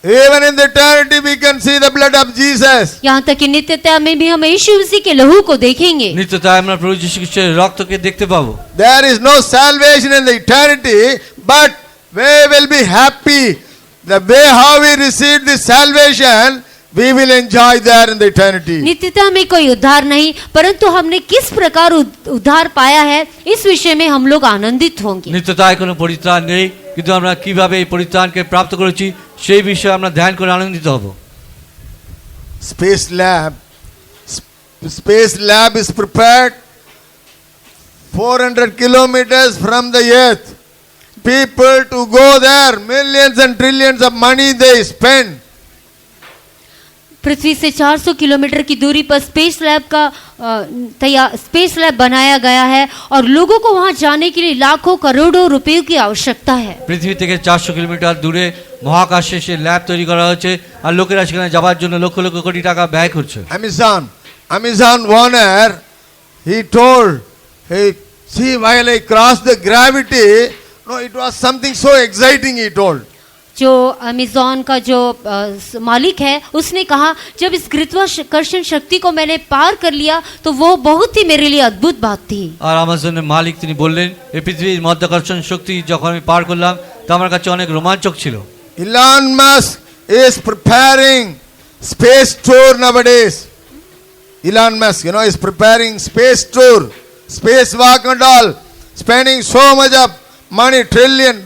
Even in the eternity we can see the blood of Jesus. यहाँ तक कि नित्यता में भी हम यीशु मसीह के लहू को देखेंगे। নিত্যতায় আমরা প্রভু যীশু খ্রিস্টের রক্তকে দেখতে পাবো। There is no salvation in the eternity, but we will be happy. The way how we received the salvation, we will enjoy there in the eternity. नित्यता में कोई उद्धार नहीं, परंतु हमने किस प्रकार उद्धार पाया है इस विषय में हम लोग आनंदित होंगे। নিত্যতায় কোনো পরিত্রাণ নেই, কিন্তু আমরা কিভাবে এই পরিত্রাণকে প্রাপ্ত করেছি সেই বিষয়ে আমরা ধ্যান করে আনন্দিত হব। Space lab is prepared 400 kilometers from the earth. People to go there, millions and trillions of money they spend. पृथ्वी से 400 किलोमीटर की दूरी पर स्पेस लैब बनाया गया है और लोगों को वहां जाने के लिए लाखों करोड़ों रुपयों की आवश्यकता है। পৃথিবী থেকে 400 কিলোমিটার দূরে মহাকাশে সে ল্যাব তৈরি করা হচ্ছে আর লোকেরা সেখানে যাওয়ার জন্য লক্ষ লক্ষ কোটি টাকা ব্যয় করছে। Amazon owner, he told, hey, see, while I crossed the gravity, no, it was something so exciting, he told. जो अमेज़न का जो मालिक है उसने कहा जब इस गुरुत्वाकर्षण शक्ति को मैंने पार कर लिया तो वो बहुत ही मेरे लिए अद्भुत बात थी। আর আমাজনের মালিক তিনি বললেন এই পৃথিবীর মধ্যাকর্ষণ শক্তি যখন আমি পার করলাম তা আমার কাছে অনেক রোমাঞ্চক ছিল। Elon Musk is preparing space tour nowadays. Elon Musk, is preparing space tour, spacewalk and all, spending so much of money,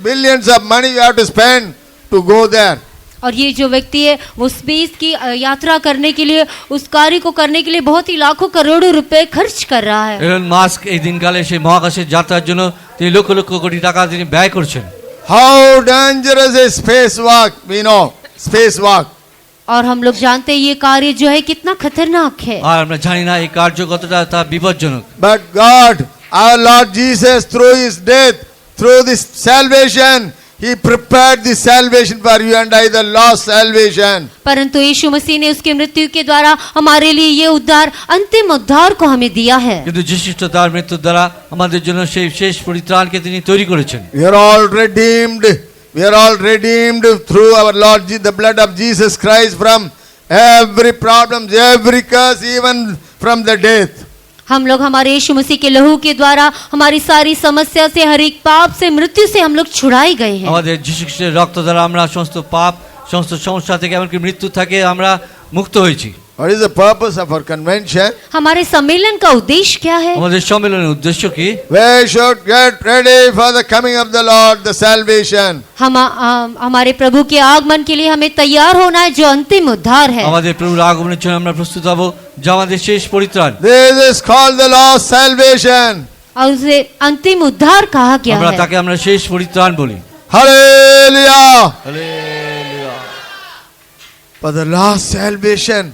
billions of money you have to spend to go there. और ये जो व्यक्ति है वो space की यात्रा करने के लिए उस कार्य को करने के लिए बहुत ही लाखों करोड़ों रुपए खर्च कर रहा है। এলন মাস্ক এই দিনকালে সেই মহাকাশে যাত্রার জন্য তিনি লক্ষ লক্ষ কোটি টাকা তিনি ব্যয় করছেন। How dangerous is spacewalk, we know, spacewalk. और हम लोग जानते हैं ये कार्य जो है कितना खतरनाक है। আর আমরা জানি না এই কার্য কতটা তা বিপজ্জনক। But God, our Lord Jesus, through his death, through this salvation, he prepared this salvation for you and I, the lost salvation. परंतु यीशु मसीह ने उसकी मृत्यु के द्वारा हमारे लिए ये उद्धार, अंतिम उद्धार को हमें दिया है। কিন্তু যিশু তার মৃত্যুর দ্বারা আমাদের জন্য সেই শেষ পরিত্রাণকে তিনি তৈরি করেছেন। We are all redeemed. We are all redeemed through our Lord, the blood of Jesus Christ, from every problem, every curse, even from the death. हम लोग हमारे यीशु मसीह के लहू के द्वारा हमारी सारी समस्या से, हर एक पाप से, मृत्यु से हम लोग छुड़ाए गए हैं। আমাদের যিশু খ্রিস্টের রক্ত দ্বারা আমরা সমস্ত পাপ, সমস্ত সমস্যা থেকে এমনকি মৃত্যু থেকে আমরা মুক্ত হয়েছি। What is the purpose of our convention? हमारे सम्मेलन का उद्देश्य क्या है? আমাদের সম্মেলনের উদ্দেশ্য কি? We should get ready for the coming of the Lord, the salvation. हमारे प्रभु के आगमन के लिए हमें तैयार होना है, जो अंतिम उद्धार है। আমাদের প্রভুর আগমনের জন্য আমরা প্রস্তুত হব, যা আমাদের শেষ পরিত্রাণ। This is called the lost salvation. और उसे अंतिम उद्धार कहा गया আমরা है। তাকে আমরা শেষ পরিত্রাণ বলি। Hallelujah. Hallelujah. For the lost salvation,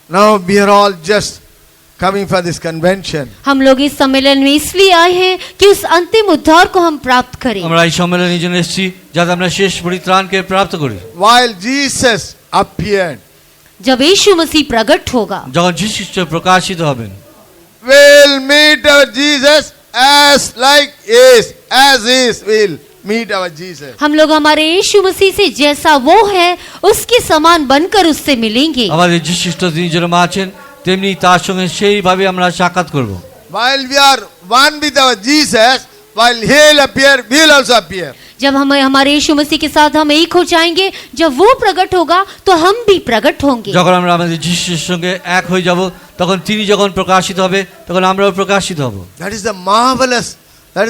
now we are all just coming for this convention. हम लोग इस सम्मेलन में इसलिए आए हैं कि उस अंतिम उद्धार को हम प्राप्त करें। আমরা এই সম্মেলনের জন্য এসেছি যাতে আমরা শেষ পরিত্রাণকে প্রাপ্ত করি। While Jesus appeared, जब यीशु मसीह प्रकट होगा, যখন যিশু খ্রিস্ট প্রকাশিত হবেন, we'll meet our Jesus as is, we'll meet our Jesus. हम लोग हमारे यीशु मसीह से जैसा वो है उसके समान बनकर उससे मिलेंगे। আমাদের যিশু খ্রিস্ট তিনি যেরকম আছেন তেমনি তার সঙ্গে সেইভাবে আমরা সাক্ষাৎ করব। While we are one with our Jesus, while he'll appear, we'll also appear. जब हम हमारे यीशु मसीह के साथ हम एक हो जाएंगे, जब वो प्रकट होगा तो हम भी प्रकट होंगे। যখন আমরা আমাদের যিশুর সঙ্গে এক হয়ে যাব তখন তিনি যখন প্রকাশিত হবে তখন আমরাও প্রকাশিত হব। That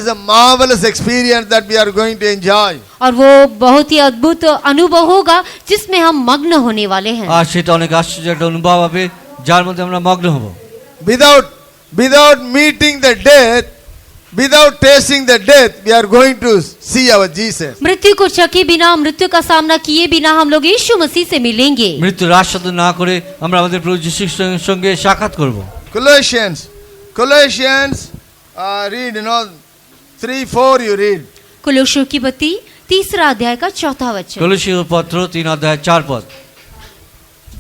is a marvelous experience that we are going to enjoy. और वो बहुत ही अद्भुत अनुभव होगा जिसमें हम मग्न होने वाले हैं। আর সেটা অনেক আশ্চর্য একটা অনুভব হবে যার মধ্যে আমরা মগ্ন হব। Without meeting the death, without tasting the death, we are going to see our Jesus. मृत्यु को चखे बिना, मृत्यु का सामना किए बिना हम लोग यीशु मसीह से मिलेंगे। মৃত্যুর আস্বাদন না করে আমরা আমাদের প্রভু যিশুর সঙ্গে সাক্ষাৎ করব। Colossians, read 3:4 you read. कुलोसियों की पत्री 3 अध्याय का 4 वचन। কলোসীয় পত্র 3 অধ্যায় 4 পদ।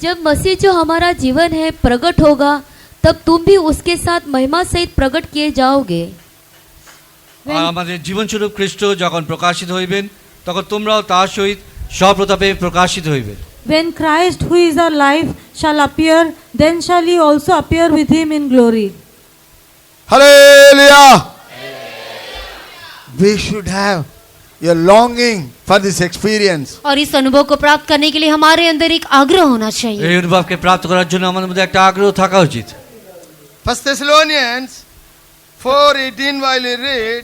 जब मसीह जो हमारा जीवन है प्रकट होगा तब तुम भी उसके साथ महिमा सहित प्रकट किए जाओगे। আর আমাদের জীবনস্বরূপ খ্রিস্ট যখন প্রকাশিত হইবেন তখন তোমরাও তার সহিত স্বপ্রতাপে প্রকাশিত হইবে। When Christ, who is our life, shall appear, then shall ye also appear with him in glory. Hallelujah. We should have a longing for this experience. और इस अनुभव को प्राप्त करने के लिए हमारे अंदर एक आग्रह होना चाहिए। এই অনুভবকে প্রাপ্ত করার জন্য আমাদের মধ্যে একটা আগ্রহ থাকা উচিত। 1 Thessalonians 4:18 while we read,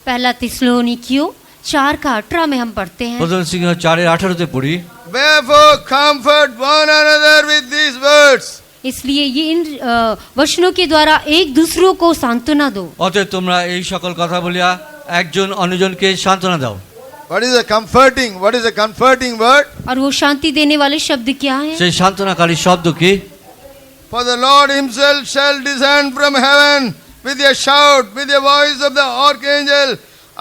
पहला थिस्सलुनीकियों 4 का 18 में हम पढ़ते हैं। প্রথম সিংহ 4:18 পড়ি, wherefore comfort one another with these words. इसलिए ये इन वचनों के द्वारा एक दूसरों को सांत्वना दो। অতএব তোমরা এই সকল কথা বলিয়া একজন অন্যজনকে সান্ত্বনা দাও। What is a comforting? What is a comforting word? और वो शांति देने वाले शब्द क्या हैं? সেই সান্ত্বনাকারী শব্দ কি? For the Lord himself shall descend from heaven with a shout, with the voice of the archangel,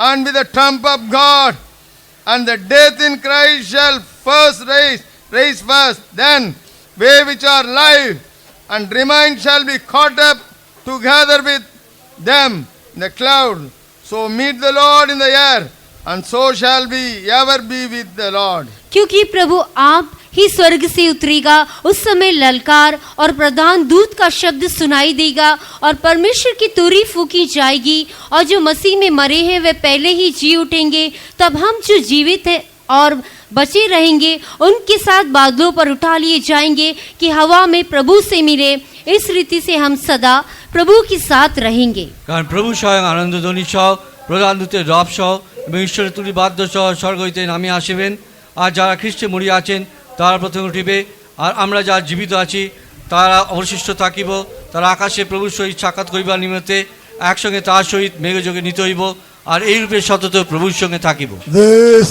and with the trump of God. And the death in Christ shall first rise first. Then we which are alive and remain shall be caught up together with them in the cloud. So meet the Lord in the air, and so shall we ever be with the Lord. क्योंकि प्रभु आप ही स्वर्ग से उतरेगा, उस समय ललकार और प्रधान दूत का शब्द सुनाई देगा और परमेश्वर की तुरही फूकी जाएगी, और जो मसीह में मरे हैं वे पहले ही जी उठेंगे। तब हम जो जीवित हैं और बचे रहेंगे उनके साथ बादलों पर उठा लिए जाएंगे कि हवा में प्रभु से मिले। इस रीति से हम सदा प्रभु के साथ रहेंगे। কারণ প্রভু স্বয়ং আনন্দধ্বনি সহ প্রধান দূতের রব সহ এবং ঈশ্বরের তুলি বাদ্য সহ স্বর্গ হইতে নামে আসিবেন। আর যারা খ্রিস্টে মরিয়া আছেন তারা প্রথমে উঠিবে, আর আমরা যারা জীবিত আছি তারা অবশিষ্ট থাকিব। তারা আকাশে প্রভুর সহিত সাক্ষাৎ করিবার নিমিত্তে একসঙ্গে তার সহিত মেঘযোগে নিতে হইব, আর এই রূপে সতত প্রভুর সঙ্গে থাকিব। This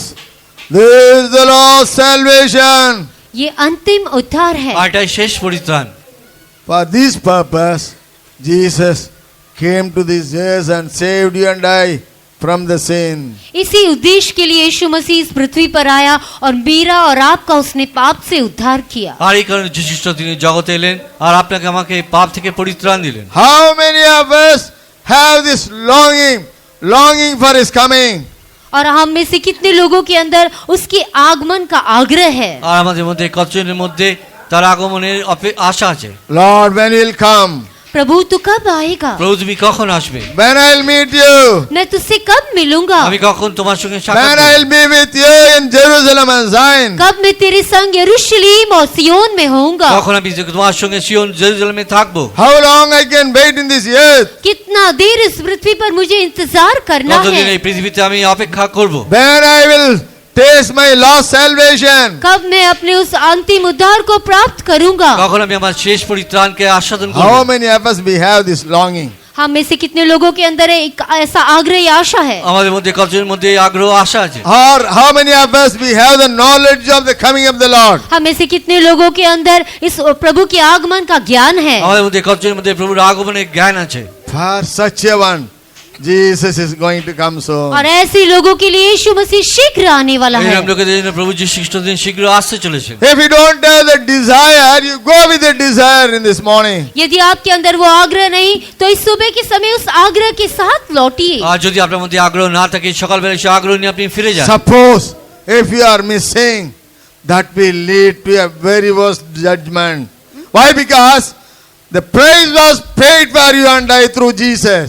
is the Lord's salvation. ये अंतिम उद्धार है। আর এটাই শেষ পরিত্রাণ। For this purpose, Jesus came to this earth and saved you and I from the sin. इसी उद्देश्य के लिए यीशु मसीह इस पृथ्वी पर आया और मेरा और आपका उसने पाप से उद्धार किया। আর এই কারণে যীশু খ্রিস্ট তিনি জগতে এলেন আর আপনাকে আমাকে পাপ থেকে পরিত্রাণ দিলেন। How many of us have this longing for his coming? और हम में से कितने लोगों के अंदर उसके आगमन का आग्रह है? আর আমাদের মধ্যে কতজনের মধ্যে তার আগমনের আশা আছে। Lord, when will come? प्रभु तू कब आएगा? প্রভু তুমি কখন আসবে? When I'll meet you? मैं तुझसे कब मिलूंगा? আমি কখন তোমার সঙ্গে সাক্ষাৎ When করব? I'll be with you in Jerusalem and Zion? कब मैं तेरे संग यरूशलेम और सियोन में होऊंगा? কখন আমি তোমার সঙ্গে সিয়ন জেরুজালেমে থাকবো? How long I can wait in this earth? कितना देर इस पृथ्वी पर मुझे इंतजार करना কতদিন है? এই পৃথিবীতে আমি অপেক্ষা করব? When I will taste my lost salvation? कब मैं अपने उस अंतिम उद्धार को प्राप्त करूंगा? কখন আমি আমার শেষ পরিত্রাণকে আস্বাদন How করব? many of us we have this longing? हम में से कितने लोगों के अंदर एक ऐसा आग्रह या आशा है? আমাদের মধ্যে কতজনের মধ্যে এই আগ্রহ আশা আছে? Or how many of us we have the knowledge of the coming of the Lord? हम में से कितने लोगों के अंदर इस प्रभु के आगमन का ज्ञान है? আমাদের মধ্যে কতজনের মধ্যে প্রভুর আগমনের জ্ঞান আছে? For such a one, Jesus is going to come soon. और ऐसे लोगों के लिए यीशु मसीह शीघ्र आने वाला है। এইরকম লোকেদের জন্য প্রভু যীশু খ্রিস্ট দিন শীঘ্র আসতে চলেছেন। If you don't have the desire, you go with the desire in this morning. यदि आपके अंदर वो आग्रह नहीं तो इस सुबह के समय उस आग्रह के साथ लौटिए। আর যদি আপনার মধ্যে আগ্রহ না থাকে সকালবেলা সে আগ্রহ নিয়ে আপনি ফিরে যান। Suppose if you are missing, that will lead to a very worst judgment. Why? Because the price was paid for you and I through Jesus.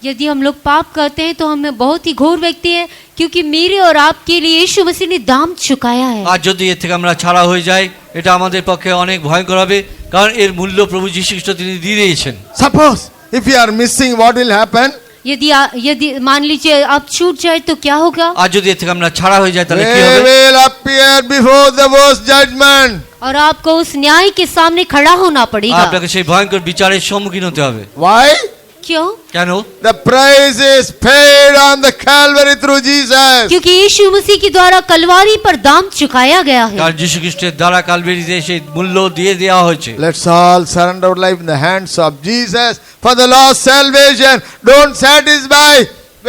यदि हम लोग पाप करते हैं तो हमें बहुत ही घोर व्यक्ति है, क्योंकि मेरे और आपके लिए यीशु मसीह ने दाम चुकाया है। আর যদি এর থেকে আমরা ছাড়া হয়ে যাই এটা আমাদের পক্ষে অনেক ভয়ঙ্কর হবে, কারণ এর মূল্য প্রভু যীশু খ্রিস্ট তিনি দিয়ে দিয়েছেন। Suppose if you are missing, what will happen? यदि मान लीजिए आप छूट जाए तो क्या होगा? আর যদি এর থেকে আমরা ছাড়া হয়ে যাই তাহলে কি They হবে? will appear before the worst judgment. और आपको उस न्याय के सामने खड़ा होना पड़ेगा। আপনাকে সেই ভয়ঙ্কর বিচারের সম্মুখীন হতে হবে। Why? क्यों? কেন? The price is paid on the Calvary through Jesus. क्योंकि यीशु मसीह के द्वारा कलवारी पर दाम चुकाया गया है। কারণ যীশু খ্রিস্টের দ্বারা কালভারিতে সেই মূল্য দিয়ে দেওয়া হয়েছে। Let's all surrender our life in the hands of Jesus for the lost salvation. Don't satisfy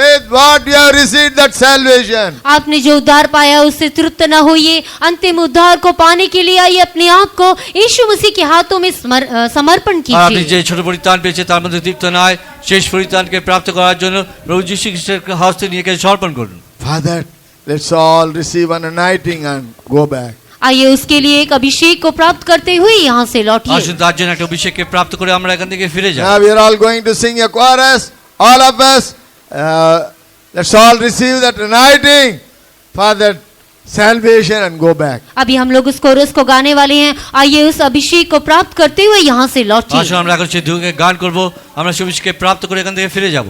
with what you have received, that salvation. आपने जो उद्धार पाया उससे तृप्त न होइए, अंतिम उद्धार को पाने के लिए आइए अपने आप को यीशु मसीह के हाथों में समर्पण আর আপনি कीजिए। যে ছোট পরিত্রাণ পেয়েছে তার মধ্যে তৃপ্ত নয়, শেষ পরিত্রাণকে প্রাপ্ত করার জন্য প্রভু যীশু খ্রিস্টের হস্তে নিয়ে সমর্পণ করুন। Father, let's all receive an anointing and go back. आइए उसके लिए एक अभिषेक को प्राप्त करते हुए यहाँ से लौटिए। আসুন তার জন্য একটা অভিষেককে প্রাপ্ত করে আমরা এখান থেকে ফিরে যাই। Now we are all going to sing a chorus. All of us, let's all receive that anointing for that salvation and go back. अभी हम लोग उस कोरस को गाने वाले हैं। आइए उस अभिषेक को प्राप्त करते हुए यहाँ से लौटिए। আসুন আমরা এখন সেই ধুকে গান করব, আমরা সেই অভিষেককে প্রাপ্ত করে এখান থেকে ফিরে যাব।